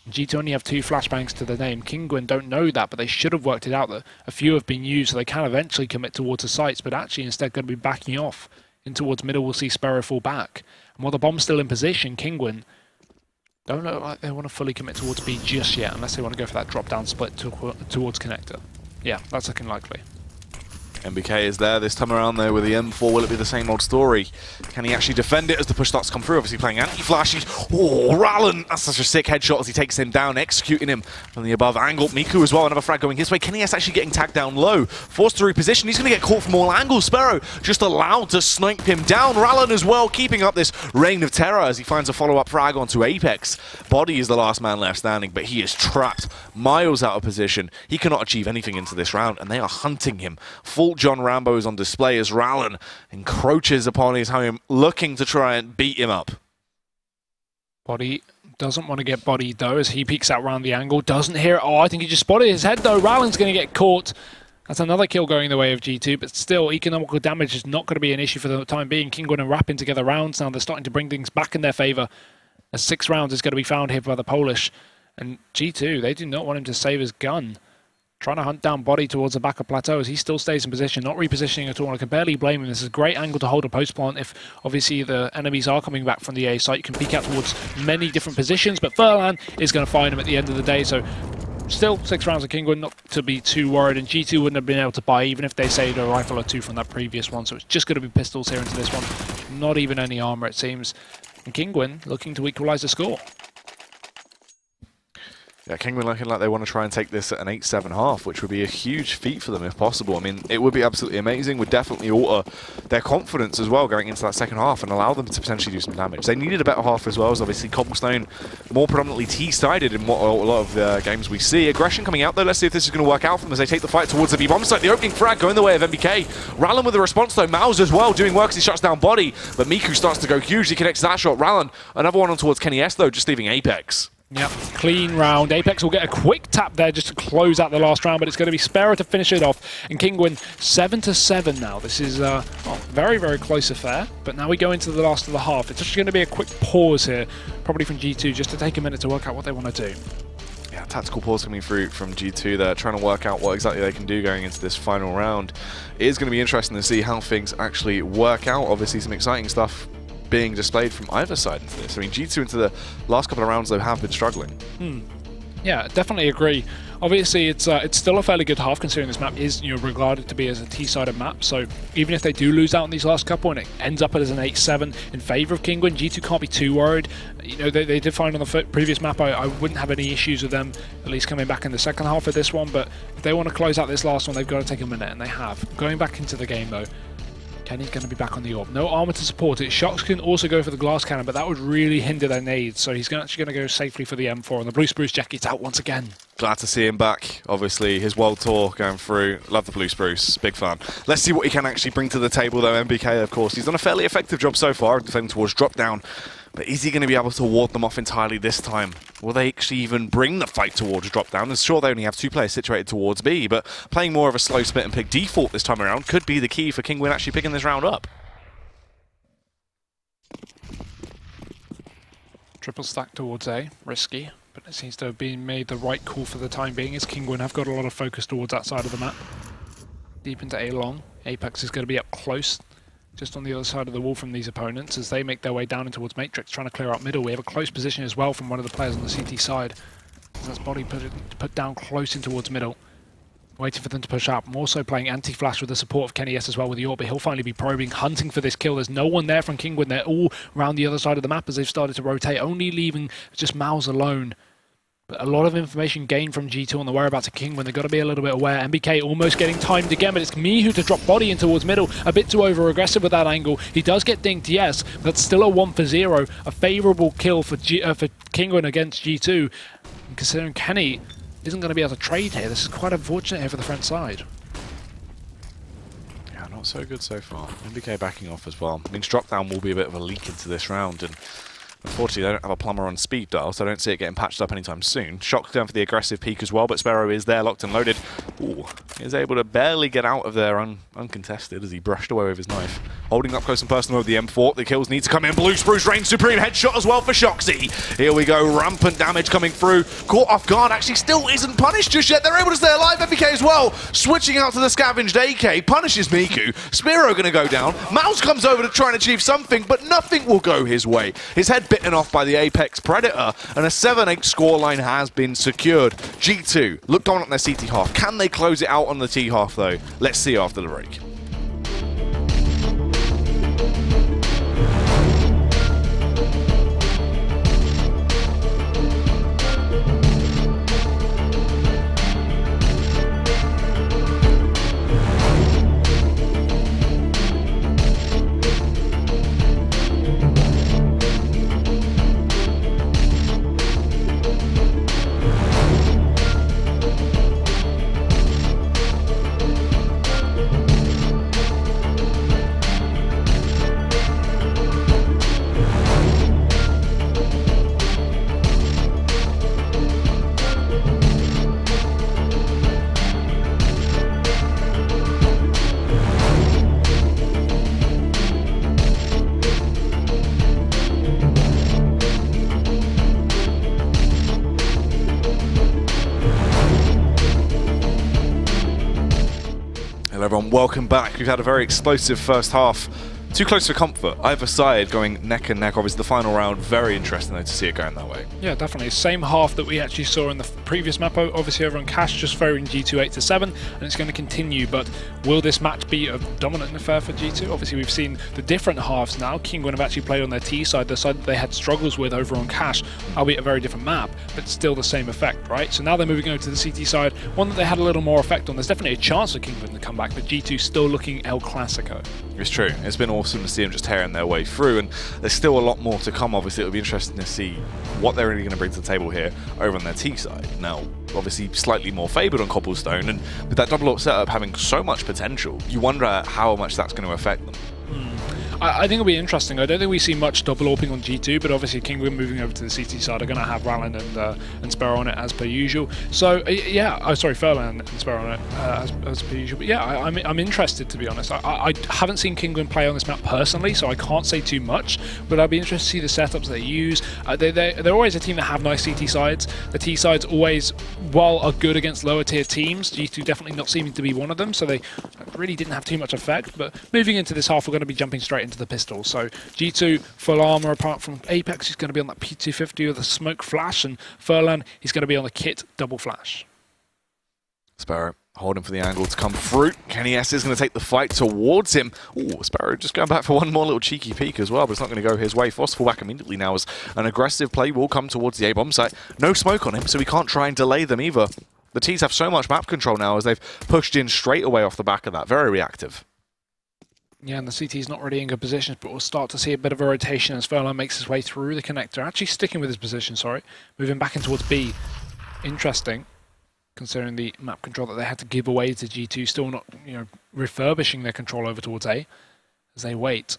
G2 only have 2 flashbangs to their name. Kinguin don't know that, but they should have worked it out that a few have been used, so they can eventually commit towards the sites, but actually instead going to be backing off in towards middle. We'll see Sparrow fall back. And while the bomb's still in position, Kinguin don't look like they want to fully commit towards B just yet, unless they want to go for that drop-down split towards connector. Yeah, that's looking likely. MBK is there this time around though with the M4. Will it be the same old story? Can he actually defend it as the push starts to come through? Obviously playing anti-flashes. Oh, Rallen! That's such a sick headshot as he takes him down, executing him from the above angle. Miku as well, another frag going his way. Kenny S actually getting tagged down low. Forced to reposition. He's going to get caught from all angles. Sparrow just allowed to snipe him down. Rallen as well, keeping up this reign of terror as he finds a follow-up frag onto Apex. Body is the last man left standing, but he is trapped miles out of position. He cannot achieve anything into this round, and they are hunting him. Full John Rambo is on display as Rallen encroaches upon his home, looking to try and beat him up. Body doesn't want to get bodied though, as he peeks out around the angle. Doesn't hear it. Oh, I think he just spotted his head though. Rallen's going to get caught. That's another kill going the way of G2, but still, economical damage is not going to be an issue for the time being. Kinguin and wrapping together rounds now. They're starting to bring things back in their favor. As 6 rounds is going to be found here by the Polish. And G2, they do not want him to save his gun. Trying to hunt down Body towards the back of Plateau as he still stays in position, not repositioning at all. I can barely blame him. This is a great angle to hold a post plant if obviously the enemies are coming back from the A site. You can peek out towards many different positions, but Furlan is going to find him at the end of the day. So still 6 rounds of Kinguin, not to be too worried, and G2 wouldn't have been able to buy even if they saved a rifle or 2 from that previous one. So it's just going to be pistols here into this one. Not even any armor, it seems. And Kinguin looking to equalize the score. Yeah, Kinguin looking like they want to try and take this at an 8-7 which would be a huge feat for them if possible. I mean, it would be absolutely amazing, would definitely alter their confidence as well going into that second half and allow them to potentially do some damage. They needed a better half as well, as obviously Cobblestone more predominantly T-sided in what a lot of the games we see. Aggression coming out though, let's see if this is going to work out for them as they take the fight towards the B-bomb site. The opening frag going the way of MBK. Rallen with the response though, Mouse as well doing work as he shuts down Body, but Miku starts to go huge, he connects that shot. Rallen, another one on towards Kenny S though, just leaving Apex. Yep, clean round. Apex will get a quick tap there just to close out the last round, but it's going to be Sparrow to finish it off. And Kinguin 7-7 now. This is a very, very close affair, but now we go into the last of the half. It's just going to be a quick pause here, probably from G2, just to take a minute to work out what they want to do. Yeah, tactical pause coming through from G2. They're trying to work out what exactly they can do going into this final round. It is going to be interesting to see how things actually work out. Obviously, some exciting stuff being displayed from either side into this. I mean, G2 into the last couple of rounds, though, have been struggling. Yeah, definitely agree. Obviously, it's still a fairly good half considering this map is regarded to be as a T-sided map. So even if they do lose out in these last couple and it ends up as an 8-7 in favor of Kinguin, G2 can't be too worried. They did find on the previous map I wouldn't have any issues with them at least coming back in the second half of this one. But if they want to close out this last one, they've got to take a minute, and they have. Going back into the game though. Kenny's going to be back on the orb. No armor to support it. Shox can also go for the glass cannon, but that would really hinder their nades. So he's actually going to go safely for the M4. And the Blue Spruce jacket's out once again. Glad to see him back. Obviously, his world tour going through. Love the Blue Spruce. Big fan. Let's see what he can actually bring to the table, though. MBK, of course, he's done a fairly effective job so far defending towards drop down. But is he going to be able to ward them off entirely this time? Will they actually even bring the fight towards drop down? And sure, they only have 2 players situated towards B, but playing more of a slow split and pick default this time around could be the key for Kinguin actually picking this round up. Triple stack towards A, risky, but it seems to have been made the right call for the time being, as Kinguin have got a lot of focus towards that side of the map. Deep into A long, Apex is going to be up close, just on the other side of the wall from these opponents as they make their way down in towards Matrix, trying to clear up middle. We have a close position as well from one of the players on the CT side. That's body put down close in towards middle. Waiting for them to push up. I'm also playing anti-flash with the support of Kenny S as well with the AWP, but he'll finally be probing, hunting for this kill. There's no one there from Kinguin. They're all around the other side of the map as they've started to rotate, only leaving just Mouse alone. But a lot of information gained from G2 on the whereabouts of Kinguin. They've got to be a little bit aware. MBK almost getting timed again, but it's Mihu to drop body in towards middle. A bit too over-aggressive with that angle. He does get dinked, yes, but still a 1 for 0. A favourable kill for Kinguin against G2. And considering Kenny isn't going to be able to trade here, this is quite unfortunate here for the front side. Yeah, not so good so far. MBK backing off as well. Means drop down will be a bit of a leak into this round, and unfortunately, they don't have a plumber on speed dial, so I don't see it getting patched up anytime soon. Shock's going for the aggressive peek as well, but Sparrow is there, locked and loaded. Ooh, he's able to barely get out of there uncontested as he brushed away with his knife. Holding up close and personal with the M4. The kills need to come in. Blue Spruce reigns supreme. Headshot as well for Shoxy. Here we go. Rampant damage coming through. Caught off guard. Actually still isn't punished just yet. They're able to stay alive. MBK as well. Switching out to the scavenged AK. Punishes Miku. Spiro going to go down. Mouse comes over to try and achieve something, but nothing will go his way. His head bitten off by the Apex Predator, and a 7-8 scoreline has been secured. G2 look dominant on their CT half. Can they close it out on the T half though? Let's see after the break. Hello everyone, welcome back. We've had a very explosive first half. Too close for comfort. Either side going neck and neck. Obviously the final round, very interesting though to see it going that way. Yeah, definitely. Same half that we actually saw in the previous map, obviously over on Cash, just favoring G2 8-7, and it's going to continue, but will this match be a dominant affair for G2? Obviously we've seen the different halves now. Kinguin have actually played on their T side, the side that they had struggles with over on Cash, albeit a very different map, but still the same effect, right? So now they're moving over to the CT side, one that they had a little more effect on. There's definitely a chance for Kinguin to come back, but G2 still looking El Clasico. It's true. It's been awesome to see them just tearing their way through, and there's still a lot more to come. Obviously, it'll be interesting to see what they're really going to bring to the table here over on their T side. Now, obviously, slightly more favoured on Cobblestone, and with that double up setup having so much potential, you wonder how much that's going to affect them. I think it'll be interesting. I don't think we see much double AWPing on G2, but obviously Kinguin moving over to the CT side are going to have Rallen and Sparrow on it as per usual. So yeah, Furlan and Sparrow on it as per usual. But yeah, I'm interested, to be honest. I haven't seen Kinguin play on this map personally, so I can't say too much. But I'd be interested to see the setups they use. They're always a team that have nice CT sides. The T sides always, while are good against lower tier teams, G2 definitely not seeming to be one of them. So they really didn't have too much effect, but moving into this half, we're going to be jumping straight into the pistol. So G2, full armor apart from Apex, he's going to be on that P250 with a smoke flash, and Furlan, he's going to be on the kit double flash. Sparrow holding for the angle to come through. Kenny S is going to take the fight towards him. Ooh, Sparrow just going back for one more little cheeky peek as well, but it's not going to go his way. Force fall back immediately now as an aggressive play will come towards the A-bomb site. No smoke on him, so he can't try and delay them either. The T's have so much map control now as they've pushed in straight away off the back of that. Very reactive. Yeah, and the CT's not really in good positions, but we'll start to see a bit of a rotation as Furlan makes his way through the connector. Actually sticking with his position, sorry. Moving back in towards B. Interesting, considering the map control that they had to give away to G2, still not, refurbishing their control over towards A as they wait.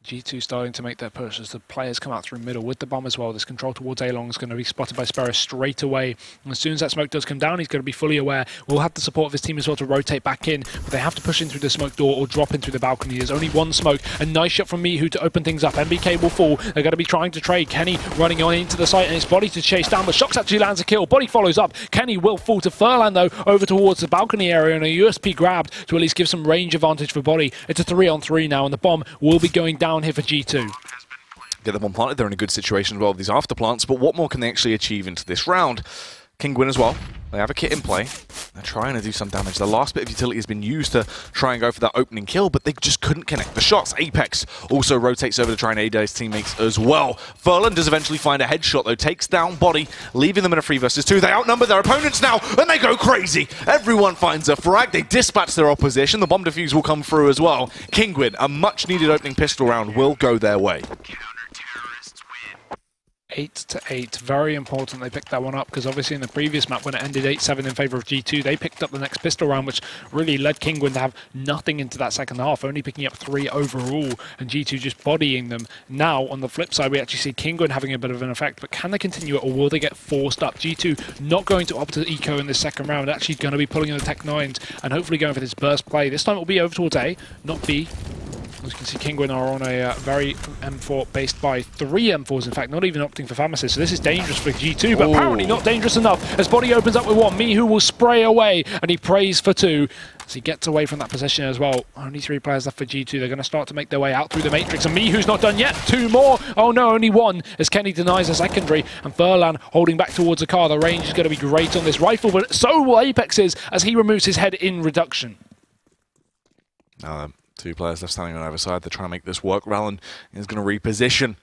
G2 starting to make their push as the players come out through middle with the bomb as well. This control towards A-long is going to be spotted by Sparrow straight away. And as soon as that smoke does come down, he's going to be fully aware. We'll have the support of his team as well to rotate back in, but they have to push in through the smoke door or drop in through the balcony. There's only one smoke. A nice shot from Mihu to open things up. MBK will fall. They're going to be trying to trade. Kenny running on into the site and his body to chase down, but Shox actually lands a kill. Body follows up. Kenny will fall to Furlan though, over towards the balcony area, and a USP grabbed to at least give some range advantage for Body. It's a 3-on-3 now, and the bomb will be going down here for G2. Get them on planted, they're in a good situation as well with these afterplants, but what more can they actually achieve into this round? Kinguin as well, they have a kit in play, they're trying to do some damage. The last bit of utility has been used to try and go for that opening kill, but they just couldn't connect the shots. Apex also rotates over to try and aid his teammates as well. Furlan does eventually find a headshot though, takes down Body, leaving them in a 3 versus 2. They outnumber their opponents now, and they go crazy! Everyone finds a frag, they dispatch their opposition, the bomb defuse will come through as well. Kinguin, a much needed opening pistol round, will go their way. 8-8, very important they picked that one up, because obviously in the previous map when it ended 8-7 in favour of G2, they picked up the next pistol round, which really led Kinguin to have nothing into that second half, only picking up 3 overall, and G2 just bodying them. Now, on the flip side, we actually see Kinguin having a bit of an effect, but can they continue it, or will they get forced up? G2 not going to opt to eco in this second round, actually going to be pulling in the Tech 9s, and hopefully going for this burst play. This time it will be over towards A, not B. As you can see, Kinguin are on a very M4 based by 3 M4s, in fact, not even opting for Pharmacist. So this is dangerous for G2, but apparently not dangerous enough as Body opens up with 1. Mihu will spray away, and he prays for 2 as he gets away from that position as well. Only 3 players left for G2. They're going to start to make their way out through the Matrix, and Mihu's not done yet. 2 more. Oh no, only 1 as Kenny denies a secondary, and Furlan holding back towards the car. The range is going to be great on this rifle, but so will Apex's as he removes his head in reduction. 2 players left standing on either side. They're trying to make this work. Rallen is going to reposition.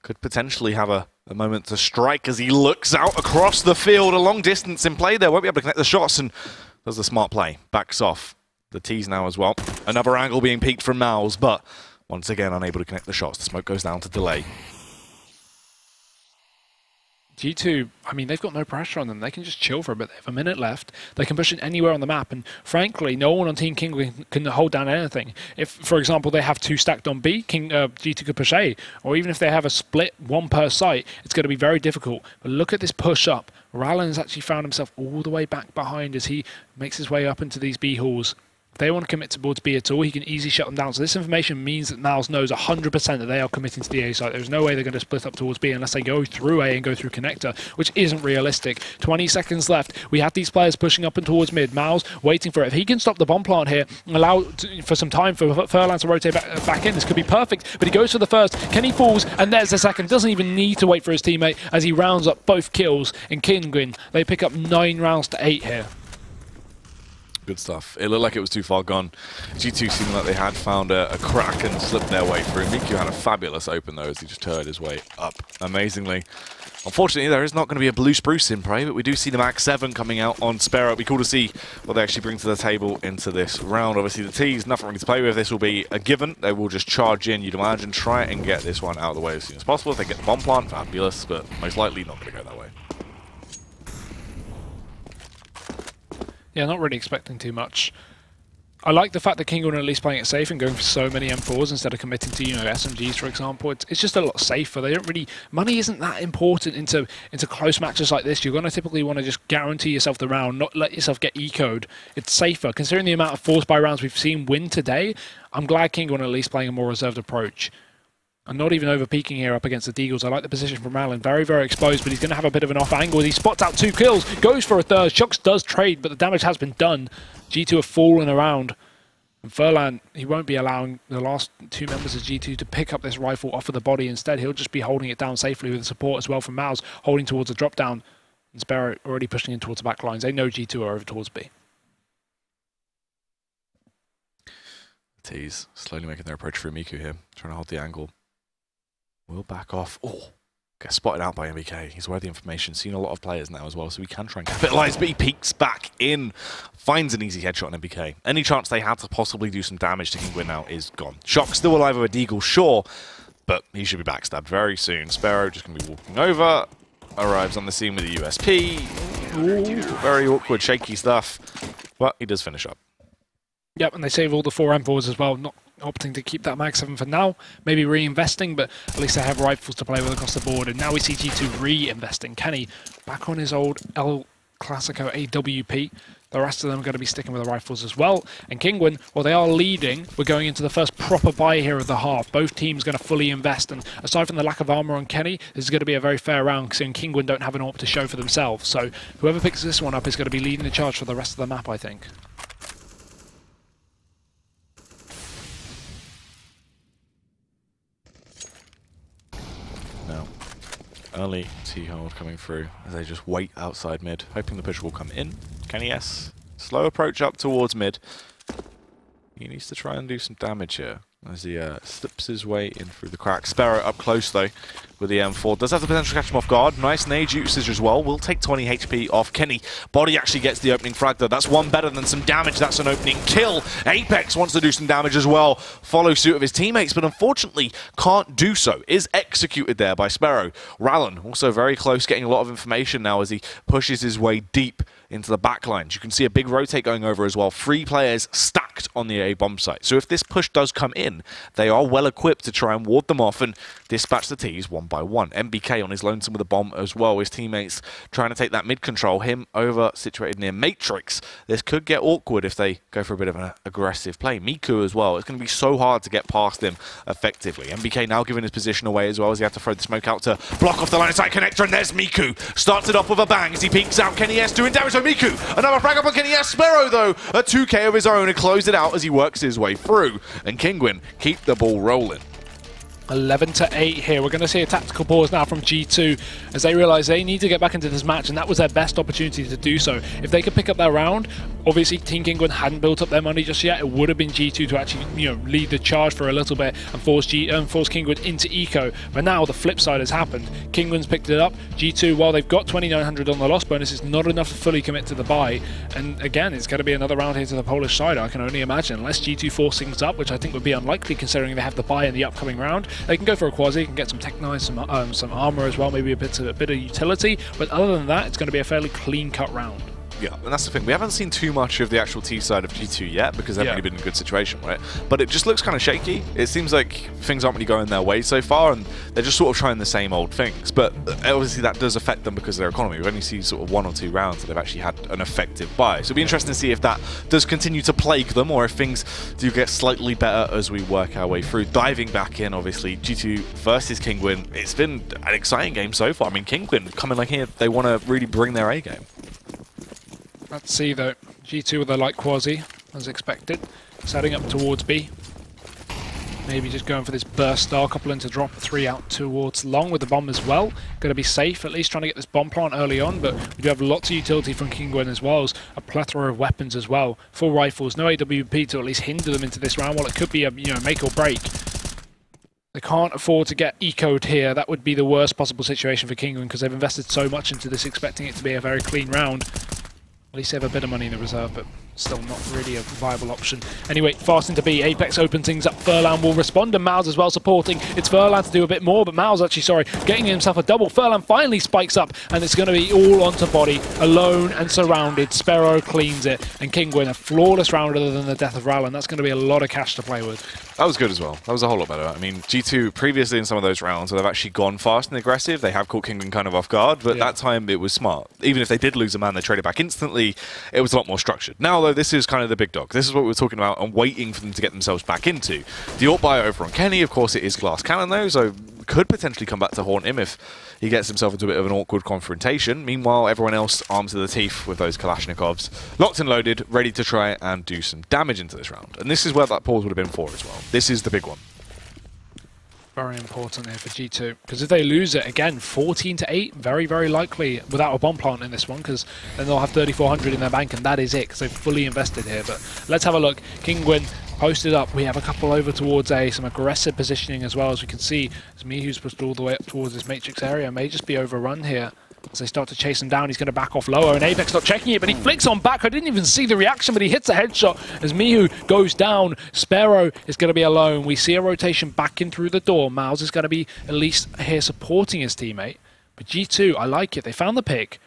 Could potentially have a moment to strike as he looks out across the field. A long distance in play there. Won't be able to connect the shots and does the smart play. Backs off. The T's now as well. Another angle being peaked from Mouse, but once again unable to connect the shots. The smoke goes down to delay. G2, I mean, they've got no pressure on them. They can just chill for a bit. They have a minute left. They can push it anywhere on the map. And frankly, no one on Team Kinguin can hold down anything. If, for example, they have 2 stacked on B, G2 could push A. Or even if they have a split 1 per site, it's going to be very difficult. But look at this push up. Rallen has actually found himself all the way back behind as he makes his way up into these B halls. If they want to commit towards B at all, he can easily shut them down. So this information means that Miles knows 100% that they are committing to the A site. There's no way they're going to split up towards B unless they go through A and go through connector, which isn't realistic. 20 seconds left. We have these players pushing up and towards mid. Miles waiting for it. If he can stop the bomb plant here and allow for some time for Furlan to rotate back in, this could be perfect. But he goes for the first. Kenny falls, and there's the second. Doesn't even need to wait for his teammate as he rounds up both kills. In Kinguin, they pick up 9 rounds to 8 here. Good stuff. It looked like it was too far gone. G2 seemed like they had found a crack and slipped their way through. Miku had a fabulous open though as he just turned his way up amazingly. Unfortunately, there is not going to be a blue spruce in play, but we do see the Max 7 coming out on Sparrow. It'll be cool to see what they actually bring to the table into this round. Obviously, the T's, nothing really to play with. This will be a given. They will just charge in, you'd imagine, try and get this one out of the way as soon as possible. If they get the bomb plant, fabulous, but most likely not going to go that way. Yeah, not really expecting too much. I like the fact that Kinguin are at least playing it safe and going for so many M4s instead of committing to, SMGs, for example. It's just a lot safer. They don't really... Money isn't that important into close matches like this. You're going to typically want to just guarantee yourself the round, not let yourself get eco'd. It's safer. Considering the amount of force buy rounds we've seen win today, I'm glad Kinguin are at least playing a more reserved approach. I'm not even over-peaking here up against the Deagles. I like the position from Rallen. Very, very exposed, but he's going to have a bit of an off angle. He spots out 2 kills, goes for a third. Shox does trade, but the damage has been done. G2 have fallen around. And Furlan, he won't be allowing the last two members of G2 to pick up this rifle off of the body. Instead, he'll just be holding it down safely with the support as well from Mouse, holding towards a drop down. And Sparrow already pushing in towards the back lines. They know G2 are over towards B. T's slowly making their approach through Miku here, trying to hold the angle. Will back off. Oh, gets spotted out by MBK. He's aware of the information, seen a lot of players now as well, so he can try and capitalize, but he peeks back in, finds an easy headshot on MBK. Any chance they had to possibly do some damage to Kinguin now is gone. Shock still alive with a deagle, sure, but he should be backstabbed very soon. Sparrow just going to be walking over, arrives on the scene with a USP. Ooh, very awkward, shaky stuff, but he does finish up. Yep, and they save all the 4M4s as well, not opting to keep that Mag 7 for now, maybe reinvesting, but at least they have rifles to play with across the board. And now we see G2 reinvesting. Kenny back on his old El Clasico AWP. The rest of them are going to be sticking with the rifles as well. And Kinguin, well, they are leading. We're going into the first proper buy here of the half. Both teams going to fully invest. And aside from the lack of armor on Kenny, this is going to be a very fair round, considering Kinguin don't have an AWP to show for themselves. So whoever picks this one up is going to be leading the charge for the rest of the map, I think. Early T-hold coming through as they just wait outside mid, hoping the push will come in. Kenny S. Slow approach up towards mid. He needs to try and do some damage here as he slips his way in through the crack. Sparrow up close though with the M4. Does have the potential to catch him off guard. Nice nade usage as well. Will take 20 HP off Kenny. Body actually gets the opening frag though. That's one better than some damage. That's an opening kill. Apex wants to do some damage as well. Follow suit of his teammates, but unfortunately can't do so. Is executed there by Sparrow. Rallen also very close, getting a lot of information now as he pushes his way deep into the backlines. You can see a big rotate going over as well. 3 players stacked on the A bomb site. So if this push does come in, they are well equipped to try and ward them off and dispatch the T's one by one. MBK on his lonesome with a bomb as well. His teammates trying to take that mid control. Him over situated near Matrix. This could get awkward if they go for a bit of an aggressive play. Miku as well. It's going to be so hard to get past him effectively. MBK now giving his position away as well as he had to throw the smoke out to block off the line of sight connector, and there's Miku. Starts it off with a bang as he peeks out. Kenny S doing damage to Miku. Another frag up on Kenny S. Sparrow though, a 2k of his own, and close it out as he works his way through. And Kinguin keep the ball rolling. 11-8 here. We're going to see a tactical pause now from G2 as they realise they need to get back into this match, and that was their best opportunity to do so. If they could pick up their round, obviously Team Kinguin hadn't built up their money just yet. It would have been G2 to actually, lead the charge for a little bit and force Kinguin into eco. But now the flip side has happened. Kinguin's picked it up. G2, while they've got 2,900 on the loss bonus, it's not enough to fully commit to the buy. And again, it's going to be another round here to the Polish side, I can only imagine, unless G2 force things up, which I think would be unlikely considering they have the buy in the upcoming round. They can go for a quasi, can get some Tech 9, some armor as well, maybe a bit of utility, but other than that, it's going to be a fairly clean-cut round. Yeah, and that's the thing. We haven't seen too much of the actual T side of G2 yet because they've really been in a good situation, right? But it just looks kind of shaky. It seems like things aren't really going their way so far, and they're just sort of trying the same old things. But obviously that does affect them because of their economy. We've only seen sort of 1 or 2 rounds that they've actually had an effective buy. So it'll be interesting to see if that does continue to plague them or if things do get slightly better as we work our way through. Diving back in, obviously, G2 versus Kinguin. It's been an exciting game so far. I mean, Kinguin coming like here, they want to really bring their A game. Let's see though. G2 with a light quasi, as expected. Setting up towards B. Maybe just going for this burst star, coupling to drop 3 out towards long with the bomb as well. Going to be safe, at least trying to get this bomb plant early on, but we do have lots of utility from Kinguin as well as a plethora of weapons as well. 4 rifles, no AWP to at least hinder them into this round, while it could be a make or break. They can't afford to get ecoed here. That would be the worst possible situation for Kinguin because they've invested so much into this, expecting it to be a very clean round. At least they have a bit of money in the reserve, but still not really a viable option. Anyway, fast into B. Apex opens things up. Furlan will respond, and Miles as well supporting. It's Furlan to do a bit more, but Miles actually, getting himself a double. Furlan finally spikes up, and it's going to be all onto body, alone and surrounded. Sparrow cleans it, and Kinguin a flawless round other than the death of Rallen. That's going to be a lot of cash to play with. That was good as well. That was a whole lot better. I mean, G2 previously in some of those rounds where they've actually gone fast and aggressive, they have caught Kinguin kind of off guard, but that time it was smart. Even if they did lose a man, they traded back instantly. It was a lot more structured. Now, though, this is kind of the big dog. This is what we were talking about and waiting for them to get themselves back into. The AWP buy over on Kenny, of course, it is glass cannon, though, so could potentially come back to haunt him if he gets himself into a bit of an awkward confrontation. Meanwhile, everyone else armed to the teeth with those Kalashnikovs, locked and loaded, ready to try and do some damage into this round. And this is where that pause would have been for as well. This is the big one. Very important here for G2, because if they lose it again, 14-8, very, very likely without a bomb plant in this one, because then they'll have 3,400 in their bank, and that is it, because they've fully invested here. But let's have a look. Kinguin posted up. We have a couple over towards some aggressive positioning as well, as we can see. As Mihu's pushed all the way up towards this matrix area, may just be overrun here. As they start to chase him down, he's going to back off lower, and Apex not checking it, but he flicks on back. I didn't even see the reaction, but he hits a headshot as Mihu goes down. Sparrow is going to be alone. We see a rotation back in through the door. Miles is going to be at least here supporting his teammate. But G2, I like it. They found the pick.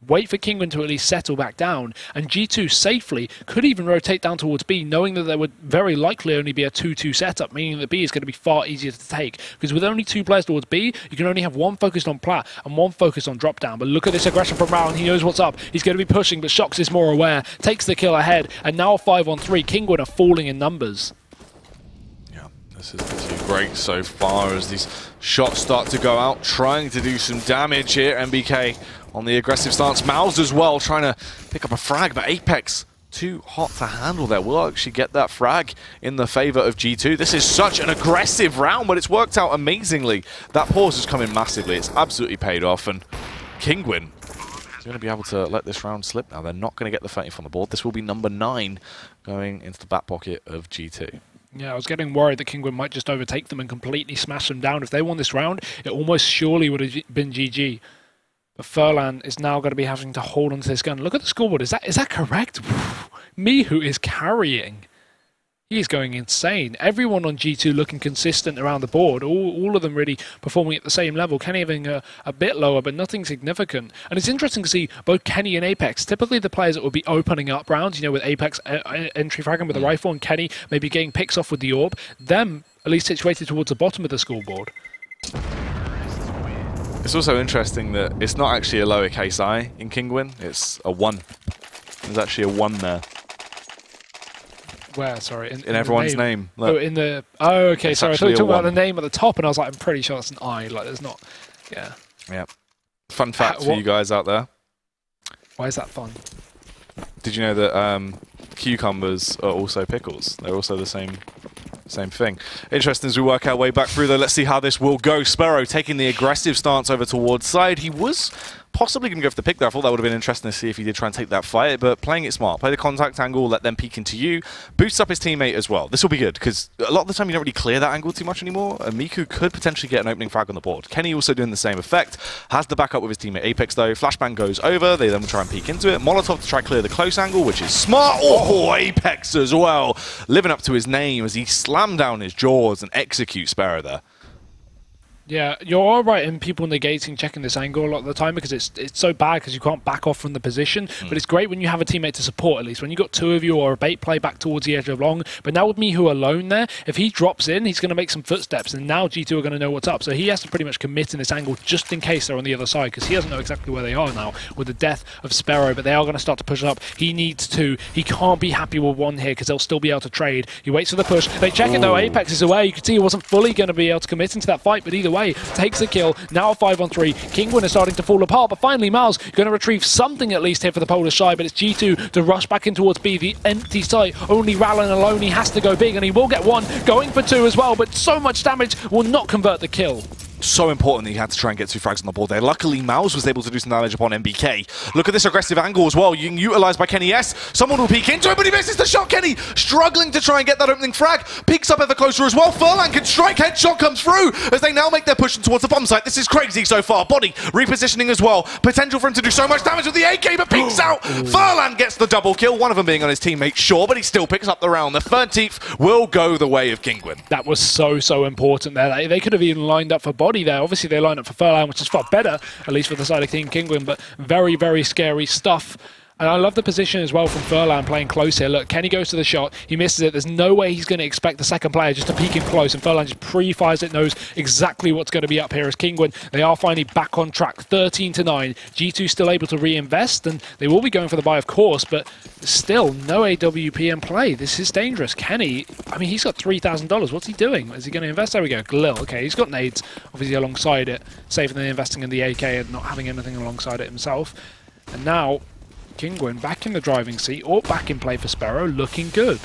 Wait for Kinguin to at least settle back down, and G2 safely could even rotate down towards B, knowing that there would very likely only be a 2-2 setup, meaning that B is going to be far easier to take. Because with only 2 players towards B, you can only have one focused on plat and one focused on drop down. But look at this aggression from Rao, and he knows what's up. He's going to be pushing, but Shox is more aware, takes the kill ahead, and now 5-on-3. Kinguin are falling in numbers. Yeah, this is great so far as these shots start to go out, trying to do some damage here. MBK on the aggressive stance. Mouse as well, trying to pick up a frag, but Apex too hot to handle there. We'll actually get that frag in the favor of G2. This is such an aggressive round, but it's worked out amazingly. That pause has come in massively. It's absolutely paid off, and Kinguin is going to be able to let this round slip now. They're not going to get the 30th on the board. This will be number 9 going into the back pocket of G2. Yeah, I was getting worried that Kinguin might just overtake them and completely smash them down. If they won this round, it almost surely would have been GG. But Furlan is now going to be having to hold onto this gun. Look at the scoreboard. Is that correct? Mihu is carrying. He is going insane. Everyone on G2 looking consistent around the board. All of them really performing at the same level. Kenny having a bit lower, but nothing significant. And it's interesting to see both Kenny and Apex, typically the players that would be opening up rounds, you know, with Apex entry fragging with the rifle and Kenny maybe getting picks off with the orb. Them at least situated towards the bottom of the scoreboard. It's also interesting that it's not actually a lowercase I in Kinguin, it's a 1. There's actually a 1 there. Where, sorry? In everyone's name. Look. Oh, in the... Oh, okay, sorry. I thought you were talking about the name at the top, and I was like, I'm pretty sure it's an I. Like, there's not... Yeah. Yeah. Fun fact for you guys out there. Why is that fun? Did you know that cucumbers are also pickles? They're also the same thing. Interesting as we work our way back through there. Let's see how this will go. Sparrow taking the aggressive stance over towards side. He was possibly going to go for the pick there. I thought that would have been interesting to see if he did try and take that fight, but playing it smart. Play the contact angle, let them peek into you. Boosts up his teammate as well. This will be good, because a lot of the time you don't really clear that angle too much anymore, and Miku could potentially get an opening frag on the board. Kenny also doing the same effect. Has the backup with his teammate Apex though. Flashbang goes over. They then will try and peek into it. Molotov to try and clear the close angle, which is smart. Oh, Apex as well. Living up to his name as he slammed down his jaws and executes Sparrow there. Yeah, you're all right in people negating checking this angle a lot of the time because it's so bad because you can't back off from the position. But it's great when you have a teammate to support at least. When you got 2 of you or a bait play back towards the edge of long. But now with Mihu alone there, if he drops in, he's going to make some footsteps, and now G2 are going to know what's up. So he has to pretty much commit in this angle just in case they're on the other side, because he doesn't know exactly where they are now with the death of Sparrow. But they are going to start to push up. He needs 2. He can't be happy with 1 here because they'll still be able to trade. He waits for the push. They check it though. Apex is away. You can see he wasn't fully going to be able to commit into that fight, but either way, takes the kill. Now 5-on-3. Kinguin is starting to fall apart, but finally Miles going to retrieve something at least here for the Polish side, but it's G2 to rush back in towards B. The empty site. Only Rallen alone. He has to go big, and he will get 1. Going for 2 as well, but so much damage will not convert the kill. So important that he had to try and get 2 frags on the board there. Luckily, Mouse was able to do some damage upon MBK. Look at this aggressive angle as well, utilised by Kenny S. Someone will peek into it, but he misses the shot. Kenny struggling to try and get that opening frag. Peeks up ever closer as well. Furlan can strike. Headshot comes through as they now make their push towards the bomb site. This is crazy so far. Body repositioning as well. Potential for him to do so much damage with the AK, but peeks out. Furlan gets the double kill. One of them being on his teammate, sure, but he still picks up the round. The 13th will go the way of Kinguin. That was so important there. They could have even lined up for Body there. Obviously, they lined up for Furlan, which is far better, at least for the side of Team Kinguin, but very scary stuff. And I love the position as well from Furlan playing close here. Look, Kenny goes to the shot. He misses it. There's no way he's going to expect the second player just to peek in close. And Furlan just pre-fires it, knows exactly what's going to be up here as Kinguin. They are finally back on track, 13-9. G2 still able to reinvest, and they will be going for the buy, of course, but still no AWP in play. This is dangerous. Kenny, I mean, he's got $3,000. What's he doing? Is he going to invest? There we go. Galil. Okay, he's got nades, obviously, alongside it, safer than investing in the AK and not having anything alongside it himself. And now Kinguin back in the driving seat, or back in play for Sparrow, looking good.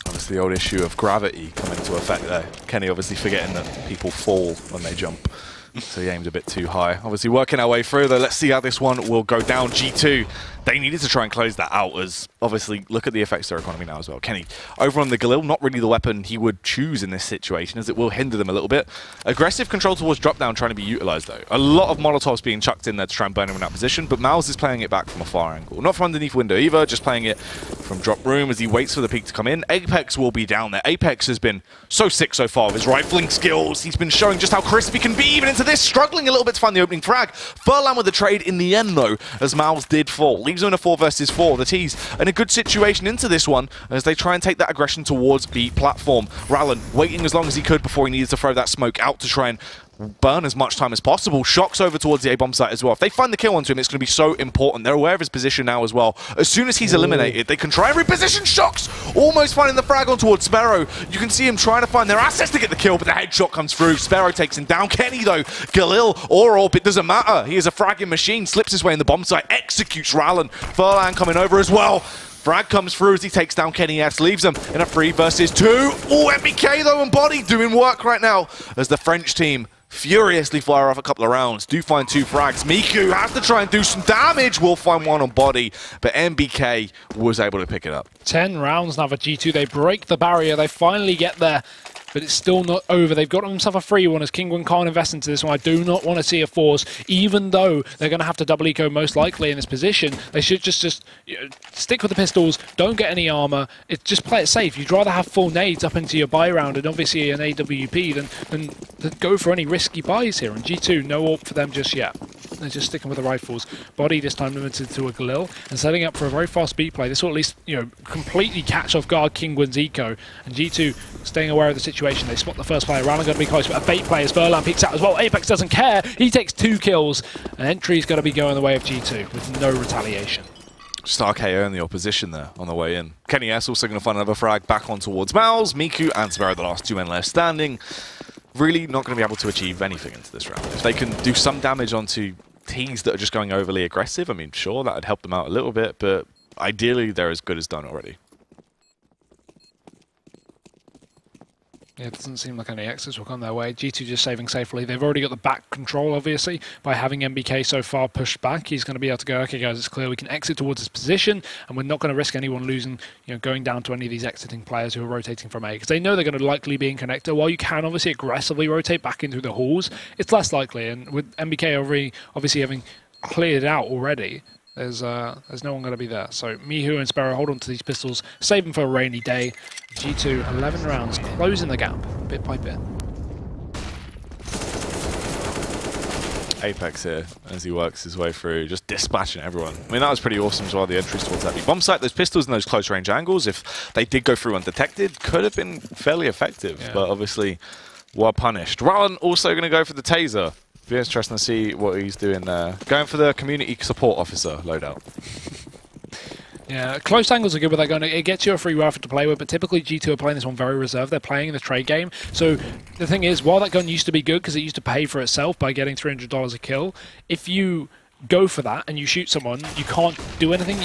Obviously the old issue of gravity coming into effect there. Kenny obviously forgetting that people fall when they jump. So he aimed a bit too high. Obviously working our way through though. Let's see how this one will go down. G2, they needed to try and close that out, as obviously look at the effects to their economy now as well. Kenny over on the Galil, not really the weapon he would choose in this situation, as it will hinder them a little bit. Aggressive control towards drop down trying to be utilized though. A lot of Molotovs being chucked in there to try and burn him in that position, but Miles is playing it back from a far angle. Not from underneath window either, just playing it from drop room as he waits for the peak to come in. Apex will be down there. Apex has been so sick so far with his rifling skills. He's been showing just how crisp he can be even into this, struggling a little bit to find the opening frag. Furlan with the trade in the end though, as Miles did fall. Leaves him in a 4 versus 4. The T's in a good situation into this one as they try and take that aggression towards B platform. Rallen waiting as long as he could before he needed to throw that smoke out to try and burn as much time as possible. Shocks over towards the A-bomb site as well. If they find the kill onto him, it's going to be so important. They're aware of his position now as well. As soon as he's eliminated, they can try and reposition. Shocks almost finding the frag on towards Sparrow. You can see him trying to find their assets to get the kill, but the headshot comes through. Sparrow takes him down. Kenny though, Galil or Orb, it doesn't matter. He is a fragging machine, slips his way in the bomb site, executes Rallen. Furlan coming over as well. Frag comes through as he takes down Kenny S, leaves him in a 3 versus 2. Oh, MBK though and Body doing work right now as the French team furiously fire off a couple of rounds. Do find 2 frags. Miku has to try and do some damage. We'll find 1 on Body, but MBK was able to pick it up. 10 rounds now for G2. They break the barrier. They finally get there, but it's still not over. They've got themselves a free one as Kinguin can't invest into this one. I do not want to see a force, even though they're going to have to double eco most likely in this position. They should just you know, stick with the pistols, don't get any armor. Just play it safe. You'd rather have full nades up into your buy round and obviously an AWP than go for any risky buys here. And G2, no AWP for them just yet. They're just sticking with the rifles. Body this time limited to a Galil and setting up for a very fast beat play. This will at least completely catch off guard Kinguin's eco. And G2 staying aware of the situation. They spot the first player. Rallen going to be close, but a bait player as Furlan peeks out as well. Apex doesn't care. He takes 2 kills. And entry's going to be going the way of G2 with no retaliation. Just RKO in the opposition there on the way in. Kenny S also going to find another frag back on towards Miles. Miku and Sparrow, the last 2 men left standing. Really not going to be able to achieve anything into this round. If they can do some damage onto teams that are just going overly aggressive, I mean, sure, that would help them out a little bit, but ideally they're as good as done already. Yeah, it doesn't seem like any exits will come their way. G2 just saving safely. They've already got the back control, obviously, by having MBK so far pushed back. He's going to be able to go, okay, guys, it's clear we can exit towards this position, and we're not going to risk anyone losing, going down to any of these exiting players who are rotating from A, because they know they're going to likely be in connector. While you can obviously aggressively rotate back into the halls, it's less likely, and with MBK obviously having cleared out already, there's no one going to be there. So Mihu and Sparrow hold on to these pistols, save them for a rainy day. G2, 11 rounds, closing the gap bit by bit. Apex here as he works his way through, just dispatching everyone. I mean, that was pretty awesome as well, the entries towards that bomb site. Those pistols and those close range angles, if they did go through undetected, could have been fairly effective, yeah. But obviously were punished. Rallen also going to go for the taser. Be interesting to see what he's doing there. Going for the community support officer loadout. Yeah, close angles are good, but they're going to, it gets you a free rifle to play with, but typically G2 are playing this one very reserved. They're playing in the trade game. So the thing is, while that gun used to be good because it used to pay for itself by getting $300 a kill, if you go for that and you shoot someone, you can't do anything.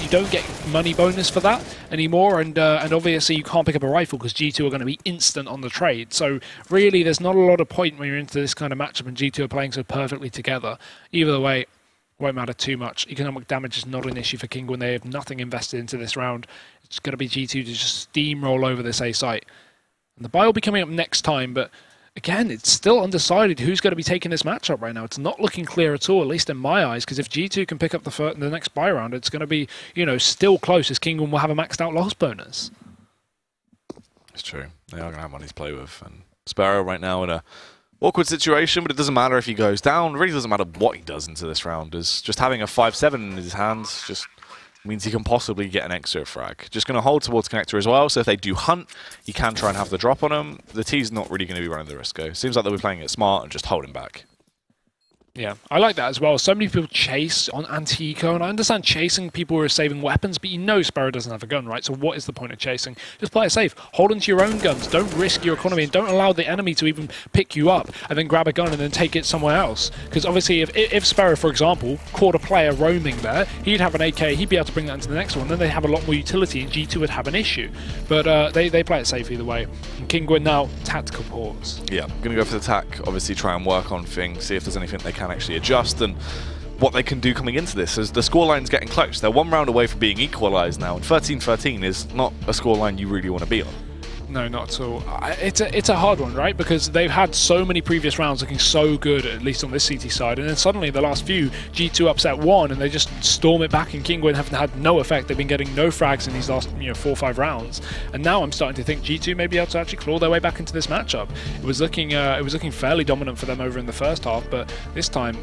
You don't get money bonus for that anymore, and obviously you can't pick up a rifle because G2 are going to be instant on the trade. So really, there's not a lot of point when you're into this kind of matchup and G2 are playing so perfectly together. Either way, won't matter too much. Economic damage is not an issue for Kinguin. They have nothing invested into this round. It's going to be G2 to just steamroll over this A site. And the buy will be coming up next time, but again, it's still undecided who's going to be taking this matchup right now. It's not looking clear at all, at least in my eyes, because if G2 can pick up the next buy round, it's going to be, still close, as Kinguin will have a maxed out loss bonus. It's true. They are going to have money to play with. And Sparrow right now in a Awkward situation, but it doesn't matter if he goes down. It really doesn't matter what he does into this round. As just having a 5-7 in his hands just means he can possibly get an extra frag. Just going to hold towards connector as well, so if they do hunt, he can try and have the drop on him. The T's not really going to be running the risk, though. Seems like they'll be playing it smart and just holding back. Yeah, I like that as well. So many people chase on anti-eco, and I understand chasing people who are saving weapons, but you know Sparrow doesn't have a gun, right? So what is the point of chasing? Just play it safe. Hold onto your own guns. Don't risk your economy, and don't allow the enemy to even pick you up and then grab a gun and then take it somewhere else. Because obviously, if Sparrow, for example, caught a player roaming there, he'd have an AK, he'd be able to bring that into the next one, then they'd have a lot more utility, and G2 would have an issue. But they play it safe either way. And Kinguin now, tactical pause. Yeah, going to go for the attack, obviously try and work on things, see if there's anything they can actually adjust and what they can do coming into this, as the scoreline's getting close. They're 1 round away from being equalised now, and 13-13 is not a scoreline you really want to be on. No, not at all. It's a hard one, right? Because they've had so many previous rounds looking so good, at least on this CT side, and then suddenly the last few, G2 upset 1, and they just storm it back, and Kinguin have had no effect. They've been getting no frags in these last 4 or 5 rounds, and now I'm starting to think G2 may be able to actually claw their way back into this matchup. It was looking fairly dominant for them over in the first half, but this time,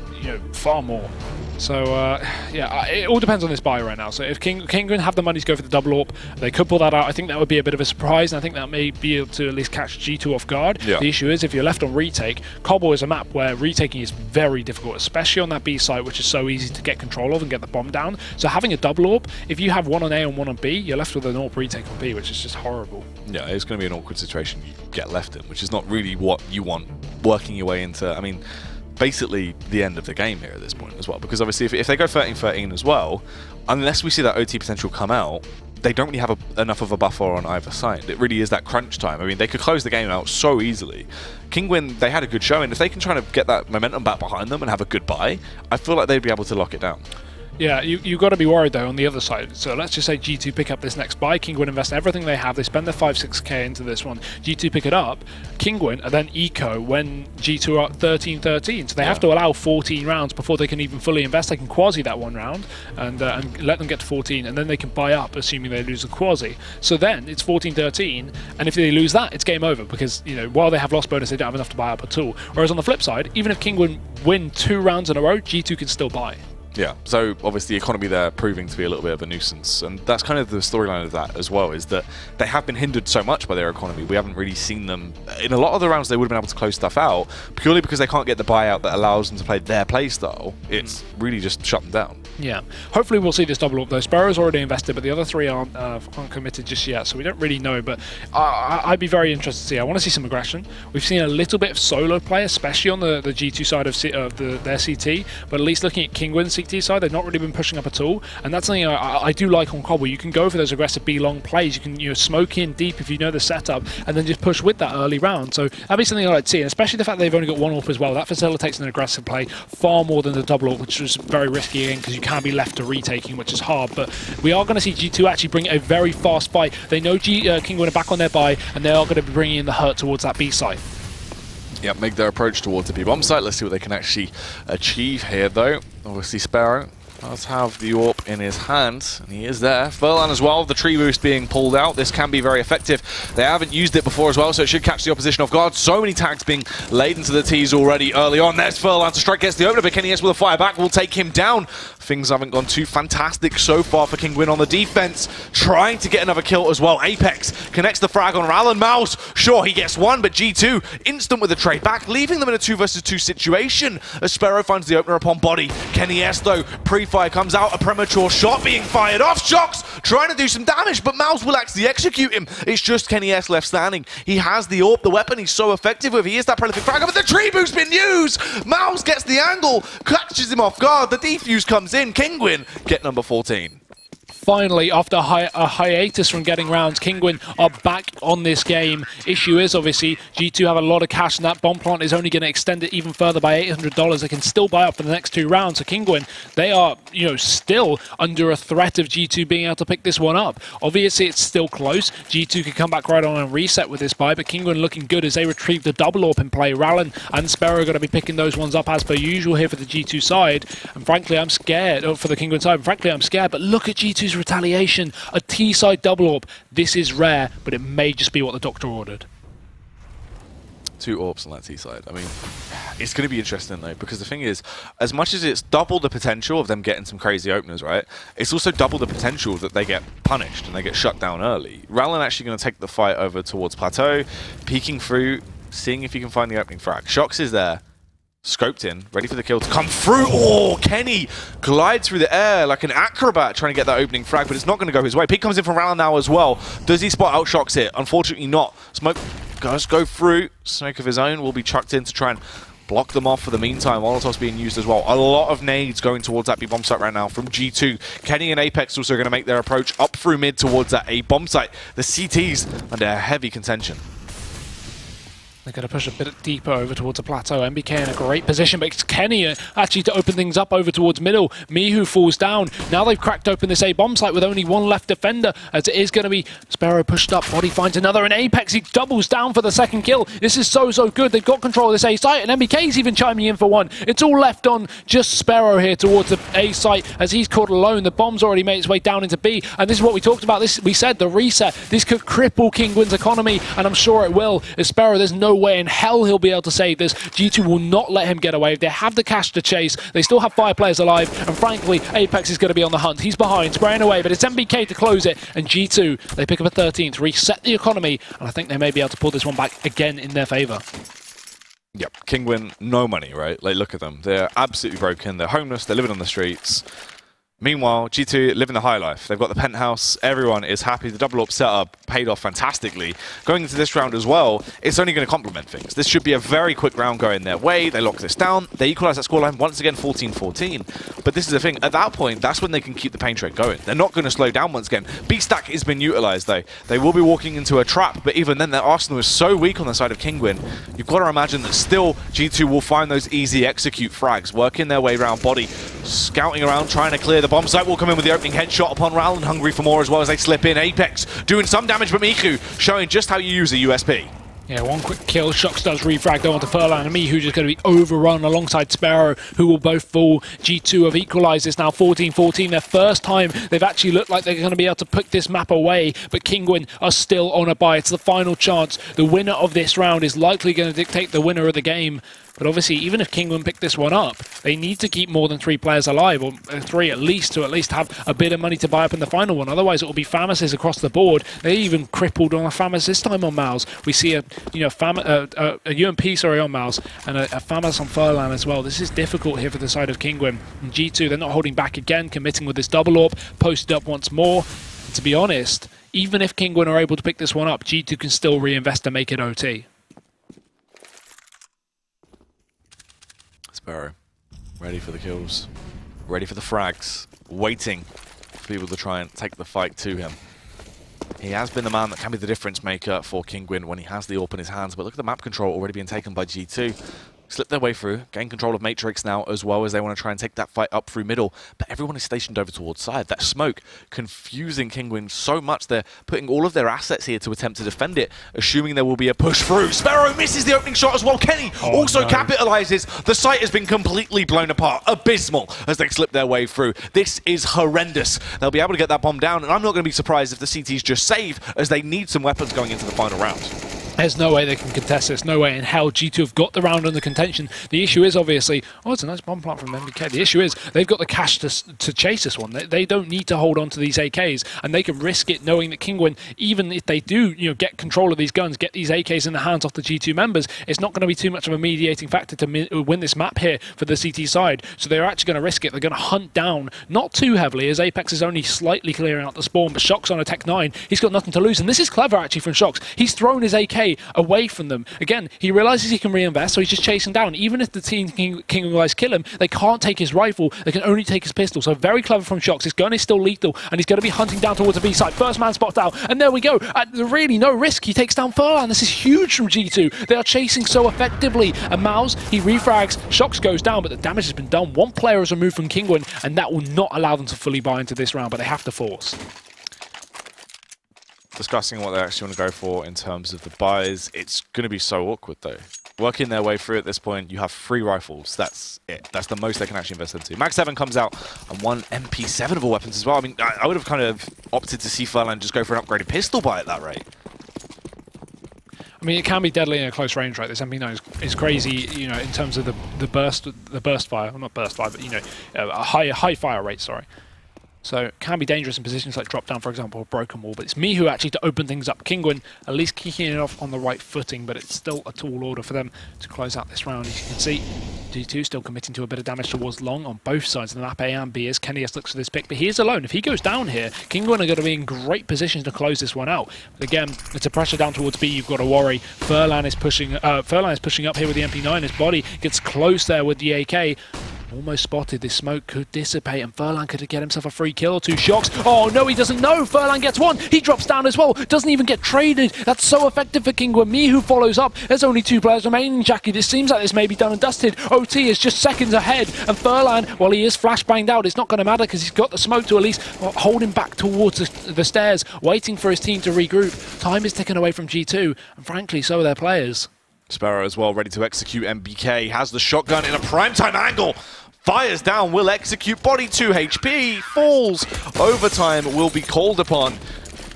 far more. So yeah, it all depends on this buy right now. So if Kinguin have the money to go for the double AWP, they could pull that out. I think that would be a bit of a surprise, and I think that may be able to at least catch G2 off guard. Yeah. The issue is if you're left on retake, Cbble is a map where retaking is very difficult, especially on that B site, which is so easy to get control of and get the bomb down. So having a double AWP, if you have 1 on A and 1 on B, you're left with an AWP retake on B, which is just horrible. Yeah, it's going to be an awkward situation you get left in, which is not really what you want working your way into. I mean, basically the end of the game here at this point as well, because obviously if they go 13-13 as well, unless we see that OT potential come out, they don't really have enough of a buffer on either side. It really is that crunch time. I mean, they could close the game out so easily. Kinguin, they had a good showing. If they can try to get that momentum back behind them and have a good buy, I feel like they'd be able to lock it down. Yeah, you've got to be worried though on the other side. So let's just say G2 pick up this next buy, Kinguin invest everything they have, they spend their 5-6k into this one, G2 pick it up, Kinguin and then eco when G2 are 13-13. So they have to allow 14 rounds before they can even fully invest. They can quasi that 1 round and let them get to 14, and then they can buy up assuming they lose the quasi. So then it's 14-13, and if they lose that, it's game over because while they have lost bonus, they don't have enough to buy up at all. Whereas on the flip side, even if Kinguin win 2 rounds in a row, G2 can still buy. Yeah, so obviously the economy there proving to be a little bit of a nuisance, and that's kind of the storyline of that as well, is that they have been hindered so much by their economy. We haven't really seen them, in a lot of the rounds they would have been able to close stuff out, purely because they can't get the buyout that allows them to play their play style. It's really just shut them down. Yeah, hopefully we'll see this double up though. Sparrow's already invested, but the other 3 aren't committed just yet, so we don't really know, but I'd be very interested to see. I want to see some aggression. We've seen a little bit of solo play, especially on the G2 side of their CT, but at least looking at Kinguin's CT side, they've not really been pushing up at all, and that's something I do like on Cbble. You can go for those aggressive B-long plays, you can smoke in deep if you know the setup, and then just push with that early round, so that'd be something I like to see, and especially the fact they've only got 1 AWP as well. That facilitates an aggressive play far more than the double AWP, which is very risky again, because you can be left to retaking, which is hard, but we are going to see G2 actually bring a very fast fight. They know Kinguin are back on their buy, and they are going to be bringing in the hurt towards that B site. Yeah, make their approach towards the B-bomb site. Let's see what they can actually achieve here, though. Obviously, Sparrow does have the AWP in his hand, and he is there. Furlan as well, the tree boost being pulled out. This can be very effective. They haven't used it before as well, so it should catch the opposition off guard. So many tags being laid into the T's already early on. There's Furlan to strike, gets the opener, but Kenny S with a fire back will take him down. Things haven't gone too fantastic so far for Kinguin on the defense. Trying to get another kill as well. Apex connects the frag on Rallen Mouse. Sure, he gets 1, but G2 instant with a trade back, leaving them in a 2 versus 2 situation as Sparrow finds the opener upon body. Kenny S, though, pre-fire comes out, a premature shot being fired off. Shox trying to do some damage, but Mouse will actually execute him. It's just Kenny S left standing. He has the AWP, the weapon he's so effective with. He is that prolific fragger, but the tree boost been used. Mouse gets the angle, catches him off guard. The defuse comes in. Kinguin get number 14. Finally, after a hiatus from getting rounds, Kinguin are back on this game. Issue is, obviously, G2 have a lot of cash, and that bomb plant is only going to extend it even further by $800. They can still buy up for the next 2 rounds. So Kinguin, they are, still under a threat of G2 being able to pick this one up. Obviously, it's still close. G2 can come back right on and reset with this buy, but Kinguin looking good as they retrieve the double AWP in play. Rallen and Sparrow are going to be picking those ones up as per usual here for the G2 side. And frankly, I'm scared, for the Kinguin side, and frankly, I'm scared, but look at G2's retaliation. A T-side double AWP. This is rare, but it may just be what the doctor ordered. 2 orbs on that T side. I mean, it's going to be interesting though, because the thing is, as much as it's double the potential of them getting some crazy openers, right? It's also double the potential that they get punished and they get shut down early. Rallen actually going to take the fight over towards Plateau, peeking through, seeing if he can find the opening frag. Shox is there, scoped in, ready for the kill to come through. Oh, Kenny glides through the air like an acrobat trying to get that opening frag, but it's not going to go his way. Peek comes in from Rallen now as well. Does he spot out Shox it? Unfortunately not. Smoke does go through. Smoke of his own will be chucked in to try and block them off for the meantime. Molotov's being used as well. A lot of nades going towards that B bomb site right now from G2. Kenny and Apex also going to make their approach up through mid towards that A bomb site. The CTs under heavy contention. They're going to push a bit deeper over towards the plateau. MBK in a great position, but it's Kenny actually to open things up over towards middle. Mihu falls down. Now they've cracked open this A bomb site with only 1 left defender, as it is going to be Sparrow pushed up. Body finds another, and Apex, he doubles down for the second kill. This is so good. They've got control of this A site, and MBK's even chiming in for 1. It's all left on just Sparrow here towards the A site, as he's caught alone. The bomb's already made its way down into B, and this is what we talked about. We said the reset. This could cripple Kinguin's economy, and I'm sure it will. As Sparrow, there's no way in hell he'll be able to save this. G2 will not let him get away. They have the cash to chase. They still have 5 players alive, and frankly, Apex is going to be on the hunt. He's behind, spraying away, but it's MBK to close it, and G2, they pick up a 13th, reset the economy, and I think they may be able to pull this one back again in their favor. Yep, Kinguin, no money, right? Like, look at them. They're absolutely broken. They're homeless. They're living on the streets. Meanwhile, G2 living the high life. They've got the penthouse. Everyone is happy. The double up setup paid off fantastically. Going into this round as well, it's only going to complement things. This should be a very quick round going their way. They lock this down. They equalize that scoreline once again, 14-14. But this is the thing. At that point, that's when they can keep the pain train going. They're not going to slow down once again. B-Stack has been utilized, though. They will be walking into a trap, but even then, their arsenal is so weak on the side of Kinguin. You've got to imagine that still G2 will find those easy execute frags, working their way around body, scouting around, trying to clear the bomb site. Will come in with the opening headshot upon Rallen, hungry for more as well as they slip in. Apex doing some damage, but Miku showing just how you use a USP. Yeah, 1 quick kill. Shox does refrag though onto Furlan, and Mihu just going to be overrun alongside Sparrow, who will both fall. G2 have equalised this now, 14-14. Their first time they've actually looked like they're going to be able to put this map away, but Kinguin are still on a bye. It's the final chance. The winner of this round is likely going to dictate the winner of the game. But obviously, even if Kinguin pick this one up, they need to keep more than 3 players alive, or 3 at least, to at least have a bit of money to buy up in the final one. Otherwise, it will be Famases across the board. They even crippled on a Famas this time on Mouse. We see a UMP on Mouse, and a Famas on Furlan as well. This is difficult here for the side of Kinguin. And G2, they're not holding back again, committing with this double AWP, posted up once more. And to be honest, even if Kinguin are able to pick this one up, G2 can still reinvest to make it OT. Sparrow, ready for the kills, ready for the frags, waiting for people to try and take the fight to him. He has been the man that can be the difference maker for Kinguin when he has the AWP in his hands, but look at the map control already being taken by G2. Slip their way through, gain control of Matrix now as well as they want to try and take that fight up through middle, but everyone is stationed over towards side. That smoke confusing Kinguin so much, they're putting all of their assets here to attempt to defend it, assuming there will be a push through. Sparrow misses the opening shot as well. Kenny also capitalizes. The site has been completely blown apart. Abysmal as they slip their way through. This is horrendous. They'll be able to get that bomb down, and I'm not going to be surprised if the CTs just save, as they need some weapons going into the final round. There's no way they can contest this. No way in hell. G2 have got the round under contention. The issue is obviously... Oh, it's a nice bomb plant from MBK. The issue is they've got the cash to chase this one. They don't need to hold on to these AKs, and they can risk it knowing that Kinguin, even if they do get control of these guns, get these AKs in the hands of the G2 members, it's not going to be too much of a mediating factor to win this map here for the CT side. So they're actually going to risk it. They're going to hunt down, not too heavily, as Apex is only slightly clearing out the spawn, but Shox on a Tech 9, he's got nothing to lose. And this is clever actually from Shox. He's thrown his AK away from them. Again, he realizes he can reinvest, so he's just chasing down. Even if the team Kinguin guys kill him, they can't take his rifle, they can only take his pistol. So very clever from Shox. His gun is still lethal, and he's going to be hunting down towards the B site. First man spotted out, and there we go. At really no risk, he takes down Furlan. This is huge from G2. They are chasing so effectively. And Mouse, he refrags, Shox goes down, but the damage has been done. 1 player is removed from Kinguin, and that will not allow them to fully buy into this round, but they have to force. Discussing what they actually want to go for in terms of the buys, it's going to be so awkward though. Working their way through at this point, you have 3 rifles. That's it. That's the most they can actually invest into. Mag 7 comes out and 1 MP7 of all weapons as well. I mean, I would have kind of opted to see Furlan just go for an upgraded pistol buy at that rate. I mean, it can be deadly in a close range, right? This MP9 is crazy, you know, in terms of the burst fire, well, not burst fire, but you know, a high fire rate. Sorry. So it can be dangerous in positions like drop down, for example, or broken wall. But it's me who actually to open things up. Kinguin at least kicking it off on the right footing, but it's still a tall order for them to close out this round. As you can see, G2 still committing to a bit of damage towards Long on both sides of the map, A and B, as Kenny's looks for this pick. But he is alone. If he goes down here, Kinguin are going to be in great position to close this one out. But again, it's a pressure down towards B. You've got to worry. Furlan is pushing up here with the MP9. His body gets close there with the AK. Almost spotted. This smoke could dissipate and Furlan could get himself a free kill or two. Shocks. Oh no, he doesn't know. Furlan gets one. He drops down as well. Doesn't even get traded. That's so effective for Kinguin. Me who follows up. There's only 2 players remaining, Jackie. This seems like this may be done and dusted. OT is just seconds ahead. And Furlan, while he is flashbanged out, it's not going to matter because he's got the smoke to at least hold him back towards the stairs, waiting for his team to regroup. Time is ticking away from G2. And frankly, so are their players. Sparrow as well, ready to execute. MBK has the shotgun in a primetime angle. Fires down, will execute. Body 2 HP, falls. Overtime will be called upon.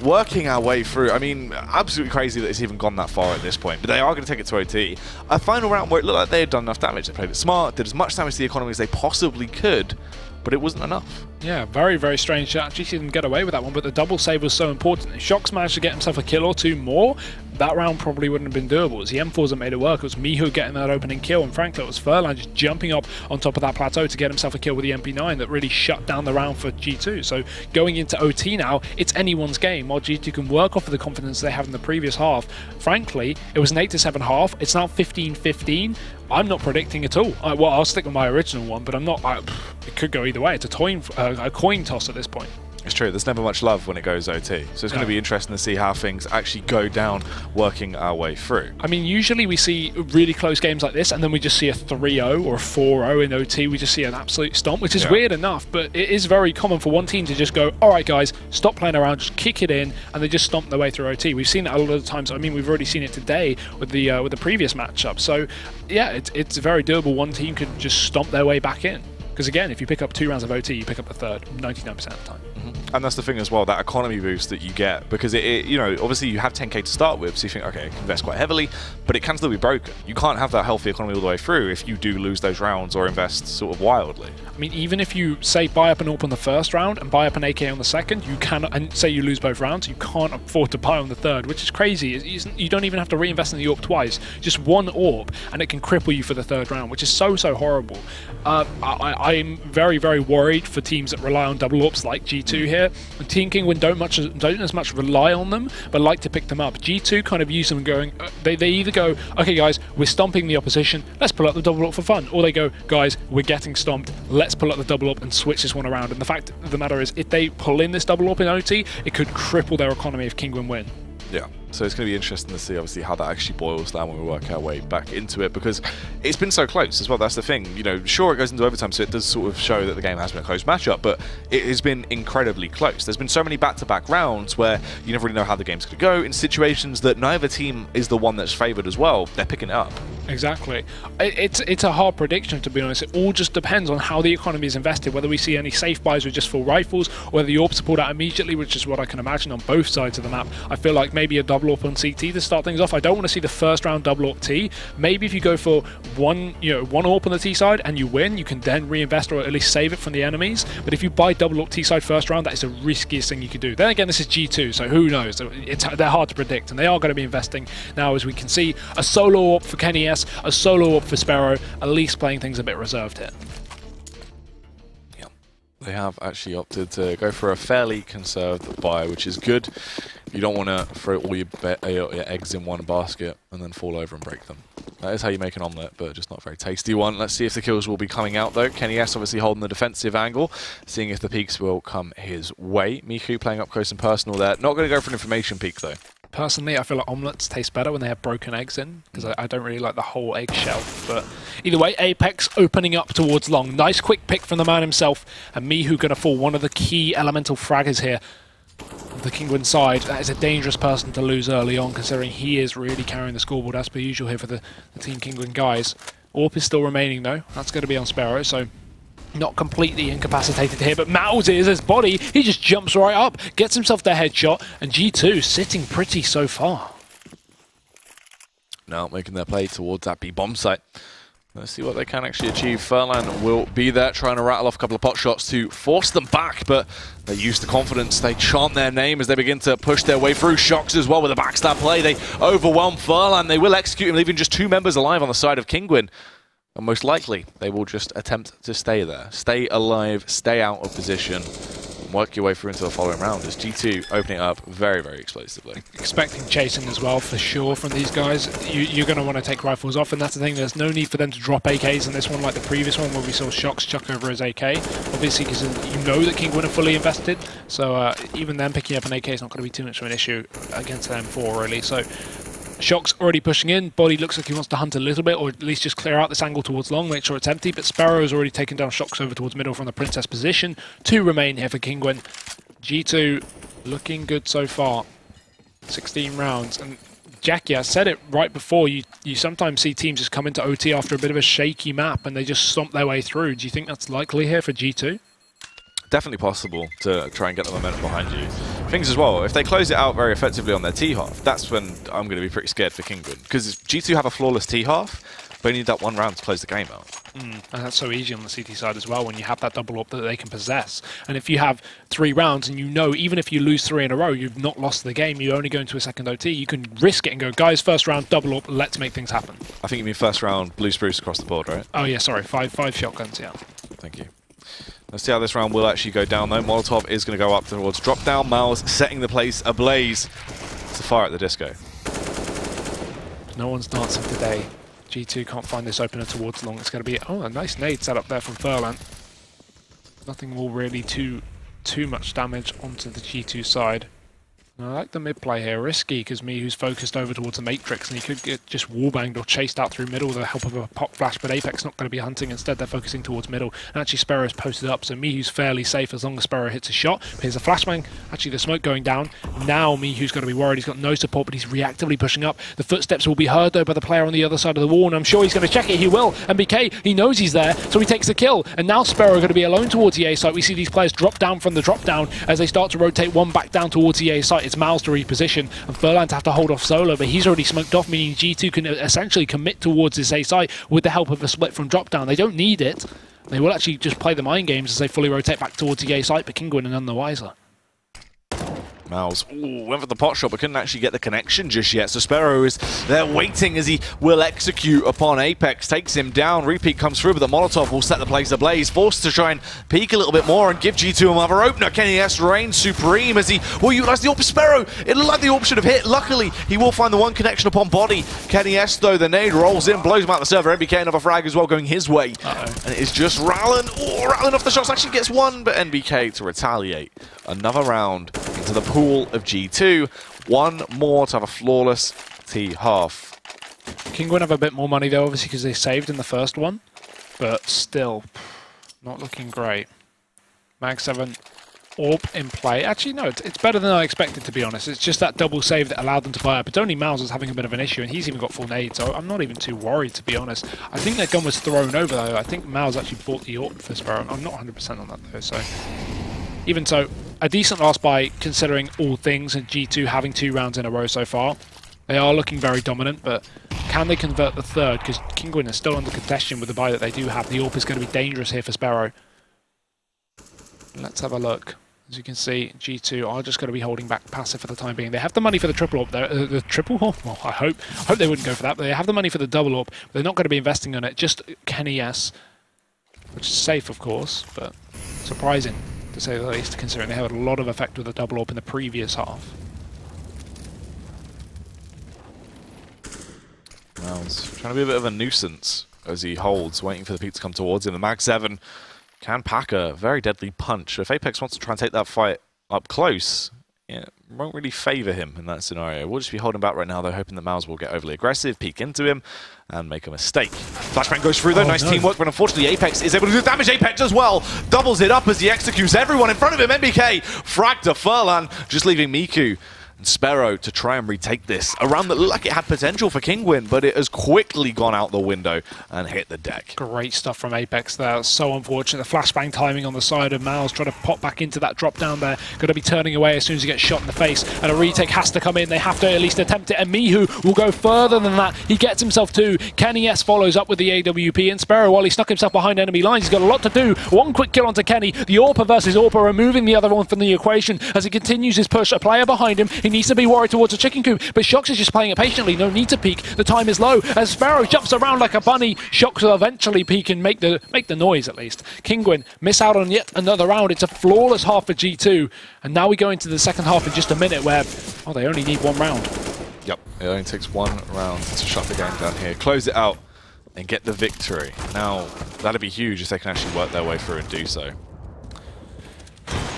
Working our way through. I mean, absolutely crazy that it's even gone that far at this point. But they are going to take it to OT. A final round where it looked like they had done enough damage. They played it smart, did as much damage to the economy as they possibly could. But it wasn't enough. Yeah, very, very strange. Actually, she didn't get away with that one, but the double save was so important. If Shocks managed to get himself a kill or 2 more, that round probably wouldn't have been doable. It was the M4s that made it work. It was Miho getting that opening kill, and frankly, it was Furlan just jumping up on top of that plateau to get himself a kill with the MP9 that really shut down the round for G2. So going into OT now, it's anyone's game. While G2 can work off of the confidence they had in the previous half, frankly, it was an 8-7 half. It's now 15-15. I'm not predicting at all. Well, I'll stick with my original one, but I'm not. It could go either way. It's a coin toss at this point. It's true, there's never much love when it goes OT. So it's going to be interesting to see how things actually go down working our way through. I mean, usually we see really close games like this and then we just see a 3-0 or a 4-0 in OT. We just see an absolute stomp, which is weird enough, but it is very common for one team to just go, all right, guys, stop playing around, just kick it in, and they just stomp their way through OT. We've seen that a lot of the times. I mean, we've already seen it today with the previous matchup. So, yeah, it's very doable. One team could just stomp their way back in. Because again, if you pick up 2 rounds of OT, you pick up the third 99% of the time. And that's the thing as well, that economy boost that you get, because it you know, obviously you have 10k to start with, so you think, okay, I can invest quite heavily, but it can still be broken. You can't have that healthy economy all the way through if you do lose those rounds or invest sort of wildly. I mean, even if you say buy up an AWP on the first round and buy up an AK on the second, you cannot, and say you lose both rounds, you can't afford to buy on the third, which is crazy. You don't even have to reinvest in the AWP twice, just one AWP, and it can cripple you for the third round, which is so horrible. I'm very, very worried for teams that rely on double AWPs like G2 here. And Team Kinguin don't as much rely on them, but like to pick them up. G2 kind of use them going, they either go, okay guys, we're stomping the opposition, let's pull up the double AWP for fun, or they go, guys, we're getting stomped, let's pull up the double AWP and switch this one around. And the fact of the matter is, if they pull in this double AWP in OT, it could cripple their economy if Kinguin win. Yeah, so it's going to be interesting to see, obviously, how that actually boils down when we work our way back into it, because it's been so close as well. That's the thing. You know, sure, it goes into overtime, so it does sort of show that the game has been a close matchup, but it has been incredibly close. There's been so many back-to-back rounds where you never really know how the game's going to go, in situations that neither team is the one that's favoured as well. They're picking it up. Exactly. It's a hard prediction, to be honest. It all just depends on how the economy is invested, whether we see any safe buys with just full rifles, or whether the AWPs are pulled out immediately, which is what I can imagine on both sides of the map. I feel like maybe a double AWP on CT to start things off. I don't want to see the first round double AWP T. Maybe if you go for one AWP on the T side and you win, you can then reinvest or at least save it from the enemies. But if you buy double AWP T side first round, that is the riskiest thing you could do. Then again, this is G2, so who knows? They're hard to predict, and they are going to be investing now, as we can see. A solo AWP for Kenny S, a solo AWP for Sparrow, at least playing things a bit reserved here. Yeah, they have actually opted to go for a fairly conserved buy, which is good. You don't want to throw all your eggs in one basket and then fall over and break them. That is how you make an omelette, but just not a very tasty one. Let's see if the kills will be coming out, though. Kenny S obviously holding the defensive angle, seeing if the peeks will come his way. Miku playing up close and personal there. Not going to go for an information peek, though. Personally, I feel like omelettes taste better when they have broken eggs in, because I don't really like the whole egg shell. But either way, Apex opening up towards Long. Nice quick pick from the man himself, and Mihu going to fall one of the key elemental fraggers here. The Kinguin side, that is a dangerous person to lose early on, considering he is really carrying the scoreboard as per usual here for the Team Kinguin guys. AWP is still remaining though, that's going to be on Sparrow, so not completely incapacitated here, but Maus is his body, he just jumps right up, gets himself the headshot, and G2 sitting pretty so far. now making their play towards that B bomb site. Let's see what they can actually achieve. Furlan will be there trying to rattle off a couple of pot shots to force them back, but they use the confidence. They chant their name as they begin to push their way through. Shocks as well with a backstab play. They overwhelm Furlan. They will execute him, leaving just 2 members alive on the side of Kinguin. And most likely, they will just attempt to stay there. Stay alive, stay out of position, work your way through into the following round as G2 opening up very, very explosively. Expecting chasing as well, for sure, from these guys. You're going to want to take rifles off, and that's the thing. There's no need for them to drop AKs in this one like the previous one where we saw Shocks chuck over his AK. Obviously, because you know that Kinguin are fully invested, so even them picking up an AK is not going to be too much of an issue against them 4, really. So Shocks already pushing in. Body looks like he wants to hunt a little bit, or at least just clear out this angle towards long, make sure it's empty. But Sparrow's already taken down Shocks over towards middle from the Princess position. 2 remain here for Kinguin. G2 looking good so far. 16 rounds. And Jackie, I said it right before, you sometimes see teams just come into OT after a bit of a shaky map and they just stomp their way through. Do you think that's likely here for G2? Definitely possible to try and get the momentum behind you. Things as well, if they close it out very effectively on their T-half, that's when I'm going to be pretty scared for Kinguin. Because G2 have a flawless T-half, but you need that 1 round to close the game out. And that's so easy on the CT side as well when you have that double up that they can possess. And if you have 3 rounds and you know even if you lose 3 in a row, you've not lost the game, you only go into a second OT, you can risk it and go, guys, first round, double up, let's make things happen. I think you mean first round, blue spruce across the board, right? Oh yeah, sorry, 5 shotguns, yeah. Thank you. Let's see how this round will actually go down though. Molotov is going to go up towards drop down. Miles setting the place ablaze to fire at the disco. No one's dancing today. G2 can't find this opener towards long. It's going to be, oh, a nice nade set up there from Furlan. Nothing will really too much damage onto the G2 side. And I like the mid play here. Risky, because Mihu's focused over towards the Matrix, and he could get just wallbanged or chased out through middle with the help of a pop flash, but Apex not going to be hunting. Instead, they're focusing towards middle. And actually, Sparrow's posted up, so Mihu's fairly safe as long as Sparrow hits a shot. But here's a flashbang. Actually, the smoke going down. Now Mihu's going to be worried. He's got no support, but he's reactively pushing up. The footsteps will be heard, though, by the player on the other side of the wall, and I'm sure he's going to check it. He will. And BK, he knows he's there, so he takes the kill. And now Sparrow going to be alone towards the A site. We see these players drop down from the drop down as they start to rotate one back down towards the A site. It's Miles to reposition, and Furlan to have to hold off solo, but he's already smoked off, meaning G2 can essentially commit towards this A site with the help of a split from drop down. They don't need it. They will actually just play the mind games as they fully rotate back towards the A site, but Kinguin are none the wiser. Miles went for the pot shot but couldn't actually get the connection just yet. So Sparrow is there waiting as he will execute upon Apex. Takes him down. Repeat comes through, but the Molotov will set the place ablaze. Forced to try and peek a little bit more and give G2 another opener. Kenny S reigns supreme as he will utilize the AWP. Sparrow, it looked like the AWP should have hit. Luckily, he will find the one connection upon body. Kenny S, though, the nade rolls in, blows him out the server. NBK another frag as well going his way. And it is just Rallen. Oh, Rallen off the shots. Actually gets one, but NBK to retaliate. Another round into the pool of G2. One more to have a flawless T-half. Kinguin have a bit more money though, obviously, because they saved in the first one, but still not looking great. Mag 7 AWP in play. Actually, no, it's better than I expected, to be honest. It's just that double save that allowed them to buy up. It's only Miles is having a bit of an issue, and he's even got full nade, so I'm not even too worried, to be honest. I think that gun was thrown over, though. I think Miles actually bought the AWP for Sparrow. I'm not 100% on that, though, so... Even so, a decent last buy considering all things, and G2 having 2 rounds in a row so far. They are looking very dominant, but can they convert the third? Because Kinguin is still under contention with the buy that they do have. The AWP is going to be dangerous here for Sparrow. Let's have a look. As you can see, G2 are just going to be holding back passive for the time being. They have the money for the triple AWP there. The triple AWP? Well, I hope they wouldn't go for that, but they have the money for the double AWP. But they're not going to be investing on it. Just Kenny S, which is safe, of course, but surprising, to say the least, considering they had a lot of effect with the double AWP in the previous half. Miles trying to be a bit of a nuisance as he holds, waiting for the peak to come towards him. The Mag 7 can pack a very deadly punch. If Apex wants to try and take that fight up close, it won't really favour him in that scenario. We'll just be holding back right now, though, hoping that Miles will get overly aggressive, peek into him, and make a mistake. Flashbang goes through, though. Nice teamwork, but unfortunately Apex is able to do damage. Apex as well doubles it up as he executes everyone in front of him. NBK frag to Furlan, just leaving Miku And Sparrow to try and retake this. A round that looked like it had potential for Kinguin, but it has quickly gone out the window and hit the deck. Great stuff from Apex there. So unfortunate. The flashbang timing on the side of Miles trying to pop back into that drop down there. Going to be turning away as soon as he gets shot in the face. And a retake has to come in. They have to at least attempt it. And Mihu will go further than that. He gets himself two. Kenny S follows up with the AWP. And Sparrow, while he snuck himself behind enemy lines, he's got a lot to do. One quick kill onto Kenny. The Orpa versus Orpa, removing the other one from the equation as he continues his push. A player behind him. He needs to be worried towards a chicken coop. But Shox is just playing it patiently. No need to peek. The time is low. As Sparrow jumps around like a bunny, Shox will eventually peek and make the noise at least. Kinguin miss out on yet another round. It's a flawless half for G2. And now we go into the second half in just a minute where, oh, they only need one round. Yep, it only takes one round to shut the game down here. Close it out and get the victory. Now, that'd be huge if they can actually work their way through and do so.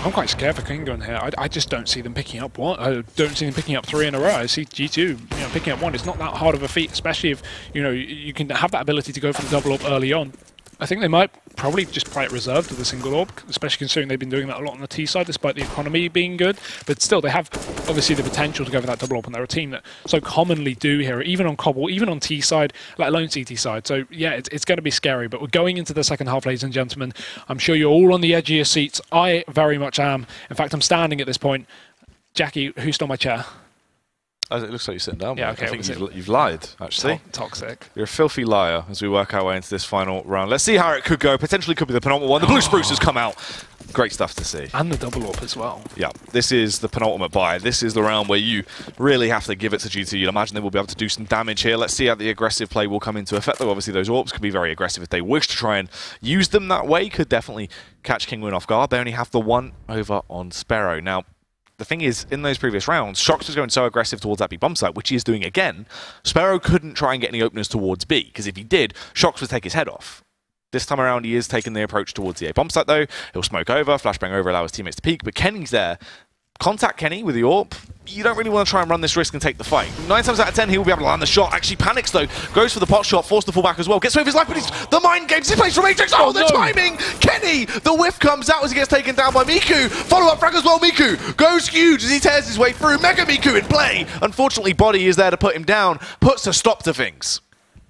I'm quite scared for Kinguin here. I just don't see them picking up one. I don't see them picking up three in a row. I see G2 picking up one. It's not that hard of a feat, especially if you can have that ability to go for the double up early on. I think they might probably just play it reserved with a single orb, especially considering they've been doing that a lot on the T side, despite the economy being good. But still, they have obviously the potential to go for that double orb, and they're a team that so commonly do here, even on Cobble, even on T side, let alone CT side. So yeah, it's going to be scary. But we're going into the second half, ladies and gentlemen. I'm sure you're all on the edge of your seats. I very much am. In fact, I'm standing at this point. Jackie, who stole my chair? It looks like you're sitting down. Yeah, okay, I think you've lied, actually. Toxic. You're a filthy liar as we work our way into this final round. Let's see how it could go. Potentially could be the penultimate one. The blue spruce has come out. Great stuff to see. And the double up as well. Yeah, this is the penultimate buy. This is the round where you really have to give it to G2. You'd imagine they will be able to do some damage here. Let's see how the aggressive play will come into effect, though. Obviously, those orbs could be very aggressive if they wish to try and use them that way. Could definitely catch Kinguin off guard. They only have the one over on Sparrow. Now, the thing is, in those previous rounds, Shox was going so aggressive towards that B bomb site, which he is doing again. Sparrow couldn't try and get any openers towards B, because if he did, Shox would take his head off. This time around, he is taking the approach towards the A bomb site, though. He'll smoke over, flashbang over, allow his teammates to peek, but Kenny's there. Contact Kenny with the AWP. You don't really want to try and run this risk and take the fight. 9 times out of 10, he will be able to land the shot. Actually panics, though. Goes for the pot shot, forced to fall back as well. Gets away with his life, but he's the mind games. He plays for Matrix. Oh, the timing! Kenny! The whiff comes out as he gets taken down by Miku. Follow-up frag as well, Miku. Goes huge as he tears his way through. Mega Miku in play. Unfortunately, Body is there to put him down. Puts a stop to things.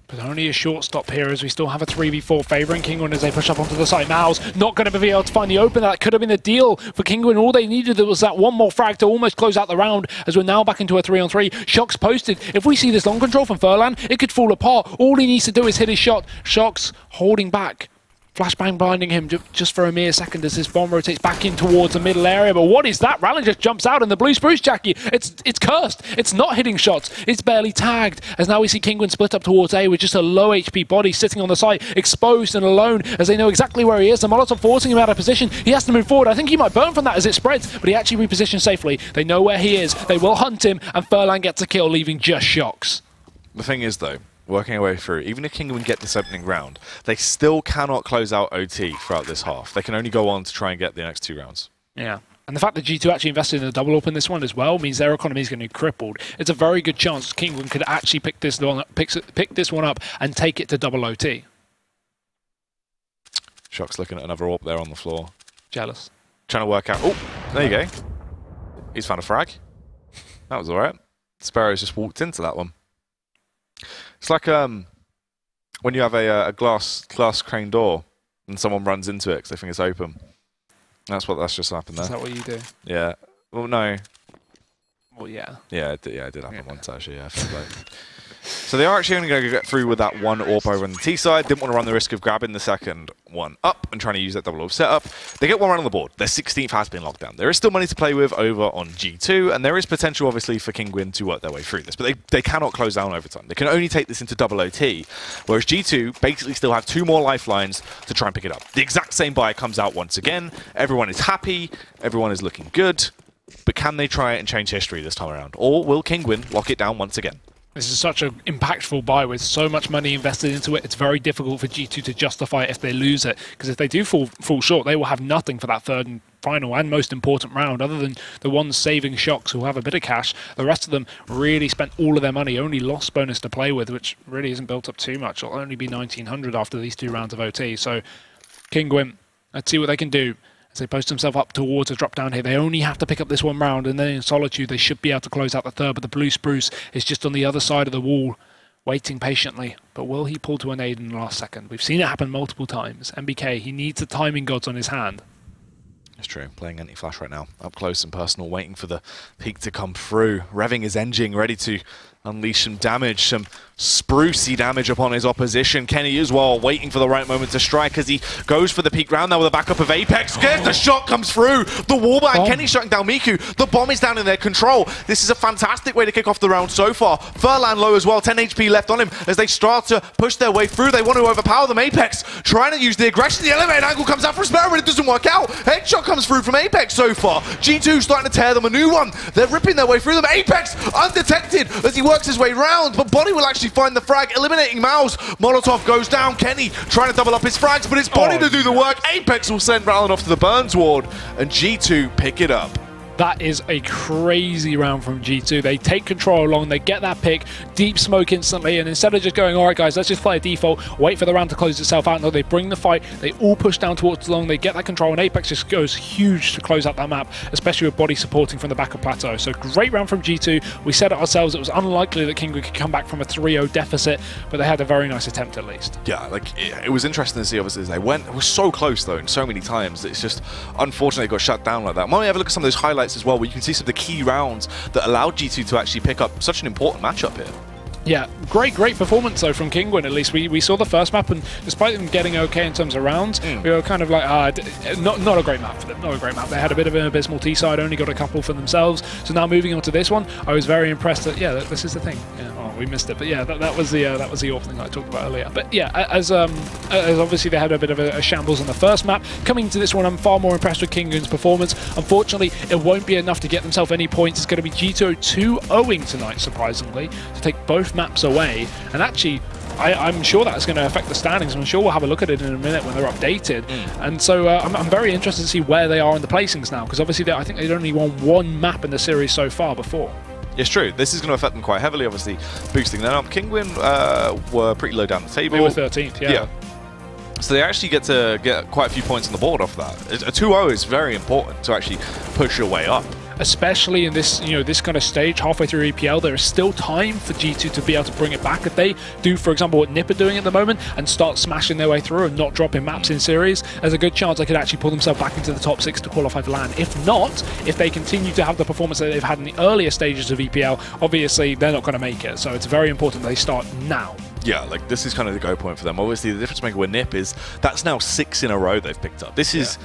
But only a short stop here as we still have a 3v4 favouring Kinguin as they push up onto the site. Mal's not going to be able to find the open. That could have been the deal for Kinguin. All they needed was that one more frag to almost close out the round as we're now back into a 3-on-3. Shox posted. If we see this long control from Furlan, it could fall apart. All he needs to do is hit his shot. Shox holding back. Flashbang blinding him just for a mere second as his bomb rotates back in towards the middle area. But what is that? Rallen just jumps out in the blue spruce, Jackie. It's cursed. It's not hitting shots. It's barely tagged. As now we see Kinguin split up towards A with just a low HP Body sitting on the site, exposed and alone as they know exactly where he is. The Molotov forcing him out of position. He has to move forward. I think he might burn from that as it spreads, but he actually repositions safely. They know where he is. They will hunt him, and Furlan gets a kill, leaving just Shox. The thing is, though, working our way through, even if Kinguin get this opening round, they still cannot close out OT throughout this half. They can only go on to try and get the next 2 rounds. Yeah. And the fact that G2 actually invested in a double up in this one as well means their economy is going to be crippled. It's a very good chance Kinguin could actually pick this one up and take it to double OT. Shox looking at another AWP there on the floor. Jealous. Trying to work out. Oh, there you go. He's found a frag. That was alright. Sparrow's just walked into that one. It's like when you have a glass crane door and someone runs into it because they think it's open. That's just happened there. Is that what you do? Yeah. Well, no. Well, yeah. Yeah, it did happen once actually. Yeah. So they are actually only going to get through with that one AWP over on the T side. Didn't want to run the risk of grabbing the second one up and trying to use that double AWP setup. They get one run on the board. Their 16th has been locked down. There is still money to play with over on G2, and there is potential, obviously, for Kinguin to work their way through this. But they cannot close down over time. They can only take this into double OT, whereas G2 basically still have 2 more lifelines to try and pick it up. The exact same buy comes out once again. Everyone is happy. Everyone is looking good. But can they try and change history this time around? Or will Kinguin lock it down once again? This is such an impactful buy with so much money invested into it. It's very difficult for G2 to justify it if they lose it, because if they do fall short, they will have nothing for that third and final and most important round, other than the ones saving Shox who have a bit of cash. The rest of them really spent all of their money, only lost bonus to play with, which really isn't built up too much. It'll only be 1900 after these 2 rounds of OT. So Kinguin, let's see what they can do. As they post themselves up towards a drop down here. They only have to pick up this one round, and then in Solitude they should be able to close out the third, but the blue spruce is just on the other side of the wall, waiting patiently. But will he pull to a nade in the last second? We've seen it happen multiple times. MBK, he needs the timing gods on his hand. It's true, playing anti-flash right now, up close and personal, waiting for the peak to come through, revving his engine, ready to unleash some damage, some sprucey damage upon his opposition. Kenny as well, waiting for the right moment to strike as he goes for the peak round now with a backup of Apex. The shot comes through, the wallbang, Kenny's shutting down Miku, the bomb is down in their control. This is a fantastic way to kick off the round so far. Furlan low as well, 10 HP left on him as they start to push their way through. They want to overpower them. Apex trying to use the aggression, the elevator angle comes out for a spare, but it doesn't work out. Headshot comes through from Apex so far. G2 starting to tear them a new one. They're ripping their way through them. Apex undetected as he works his way round, but Bonnie will actually find the frag, eliminating Mouse. Molotov goes down. Kenny trying to double up his frags, but it's Bonnie to do the work. Apex will send Rallon off to the Burns ward, and G2 pick it up. That is a crazy round from G2. They take control along, they get that pick, deep smoke instantly, and instead of just going, all right guys, let's just play a default, wait for the round to close itself out, no, they bring the fight, they all push down towards long, they get that control, and Apex just goes huge to close out that map, especially with Body supporting from the back of Plateau. So great round from G2. We said it ourselves, it was unlikely that Kinguin could come back from a 3-0 deficit, but they had a very nice attempt at least. Yeah, like, it was interesting to see, obviously, as they went. It was so close, though, and so many times. It's just, unfortunately, it got shut down like that. Why don't we have a look at some of those highlights as well, where you can see some of the key rounds that allowed G2 to actually pick up such an important matchup here. Yeah, great performance though from Kinguin. At least we saw the first map, and despite them getting okay in terms of rounds, we were kind of like, not a great map for them, not a great map. They had a bit of an abysmal T side, only got a couple for themselves. So now moving on to this one, I was very impressed that this is the thing. Yeah, we missed it, but yeah, that was the AWP thing that I talked about earlier. But yeah, as obviously they had a bit of a shambles on the first map. Coming to this one, I'm far more impressed with Kinguin's performance. Unfortunately, it won't be enough to get themselves any points. It's going to be G2 2-0ing tonight, surprisingly, to take both maps away. And actually, I'm sure that's going to affect the standings. I'm sure we'll have a look at it in a minute when they're updated. And so I'm very interested to see where they are in the placings now, because obviously I think they'd only won one map in the series so far before. It's true. This is going to affect them quite heavily, obviously, boosting them up. Kinguin were pretty low down the table. They were 13th, yeah. So they actually get to get quite a few points on the board off that. A 2-0 is very important to actually push your way up. Especially in this, this kind of stage, halfway through EPL, there is still time for G2 to be able to bring it back. If they do, for example, what NiP are doing at the moment and start smashing their way through and not dropping maps in series, there's a good chance they could actually pull themselves back into the top 6 to qualify for LAN. If not, if they continue to have the performance that they've had in the earlier stages of EPL, obviously they're not going to make it. So it's very important they start now. Yeah, like this is kind of the go point for them. Obviously, the difference maker with NiP is that's now 6 in a row they've picked up. This is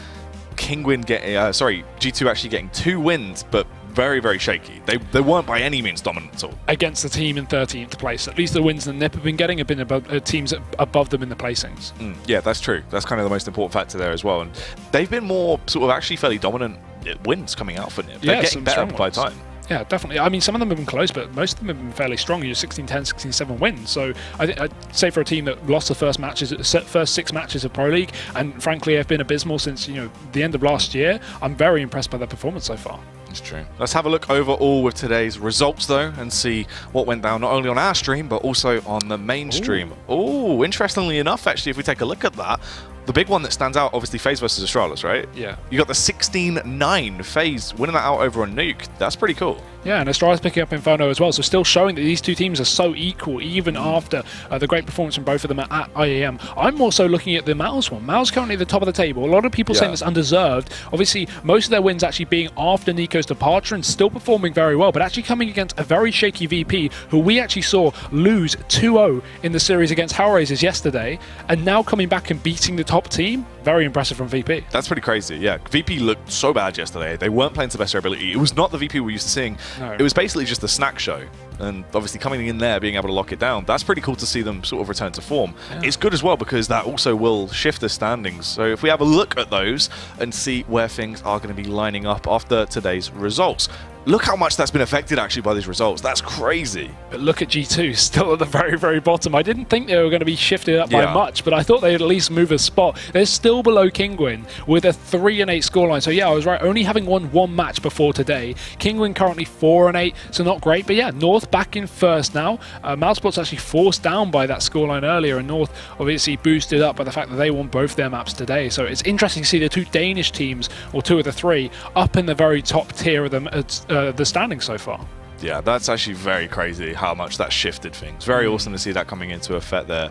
Kinguin getting, G2 actually getting 2 wins, but very, very shaky. They weren't by any means dominant at all. Against the team in 13th place. At least the wins that NiP have been getting have been above, teams above them in the placings. Yeah, that's true. That's kind of the most important factor there as well. And they've been more sort of actually fairly dominant wins coming out for NiP. They're getting better by time. Yeah, definitely. I mean, some of them have been close, but most of them have been fairly strong. 16-10, 16-7 wins. So I'd say for a team that lost the first 6 matches of Pro League, and frankly have been abysmal since the end of last year, I'm very impressed by their performance so far. It's true. Let's have a look overall with today's results, though, and see what went down not only on our stream, but also on the main stream. Oh, interestingly enough, actually, if we take a look at that, the big one that stands out, obviously, FaZe versus Astralis, right? Yeah. You got the 16-9 FaZe winning that out over on Nuke. That's pretty cool. Yeah, and Astralis picking up Inferno as well, so still showing that these two teams are so equal, even after the great performance from both of them at IAM. I'm also looking at the Mouse one. Mouse currently at the top of the table. A lot of people saying it's undeserved. Obviously, most of their wins actually being after Nico's departure and still performing very well, but actually coming against a very shaky VP, who we actually saw lose 2-0 in the series against Hellraisers yesterday, and now coming back and beating the top team. Very impressive from VP. That's pretty crazy, yeah. VP looked so bad yesterday. They weren't playing to the best of their ability. It was not the VP we're used to seeing. No. It was basically just a snack show. And obviously coming in there, being able to lock it down, that's pretty cool to see them sort of return to form. Yeah. It's good as well because that also will shift the standings. So if we have a look at those and see where things are going to be lining up after today's results. look how much that's been affected actually by these results. That's crazy. But look at G2, still at the very, very bottom. I didn't think they were going to be shifted up by much, but I thought they'd at least move a spot. They're still below Kinguin with a 3-8 scoreline. So yeah, I was right, only having won one match before today. Kinguin currently 4-8, so not great. But yeah, North back in first now. Mousesport's actually forced down by that scoreline earlier, and North obviously boosted up by the fact that they won both their maps today. So it's interesting to see the two Danish teams, or two of the three, up in the very top tier of the standings so far. Yeah, that's actually very crazy how much that shifted things. Very awesome to see that coming into effect there.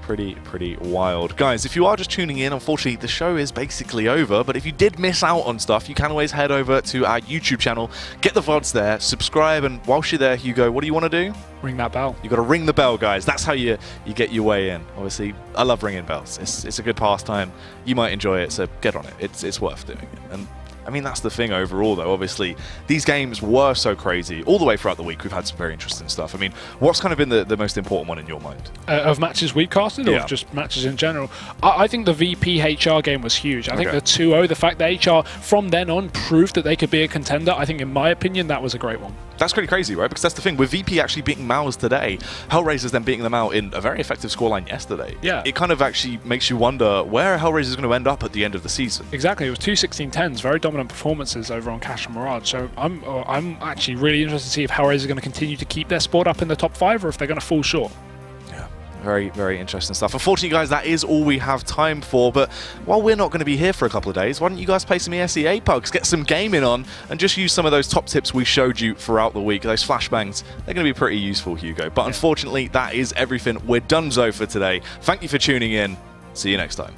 Pretty wild. Guys, if you are just tuning in, unfortunately, the show is basically over. But if you did miss out on stuff, you can always head over to our YouTube channel, get the VODs there, subscribe, and whilst you're there, Hugo, what do you want to do? Ring that bell. You got to ring the bell, guys. That's how you get your way in. Obviously, I love ringing bells. It's a good pastime. You might enjoy it, so get on it. It's worth doing it. And I mean, that's the thing overall, though. Obviously, these games were so crazy. All the way throughout the week, we've had some very interesting stuff. I mean, what's kind of been the most important one in your mind? Of matches we've casted, or just matches in general? I think the VP HR game was huge. I think the 2-0, the fact that HR from then on proved that they could be a contender, I think, in my opinion, that was a great one. That's pretty crazy, right? Because that's the thing. With VP actually beating Mouse today, Hellraisers then beating them out in a very effective scoreline yesterday. Yeah. It kind of actually makes you wonder where Hellraisers going to end up at the end of the season. Exactly. It was 2 16-10s, very dominant performances over on Cash and Mirage. So I'm actually really interested to see if Hellraisers are going to continue to keep their spot up in the top 5 or if they're going to fall short. Very, very interesting stuff. Unfortunately, guys, that is all we have time for. But while we're not going to be here for a couple of days, why don't you guys play some ESEA pugs, get some gaming on, and just use some of those top tips we showed you throughout the week. Those flashbangs, they're going to be pretty useful, Hugo. But unfortunately, that is everything. We're donezo for today. Thank you for tuning in. See you next time.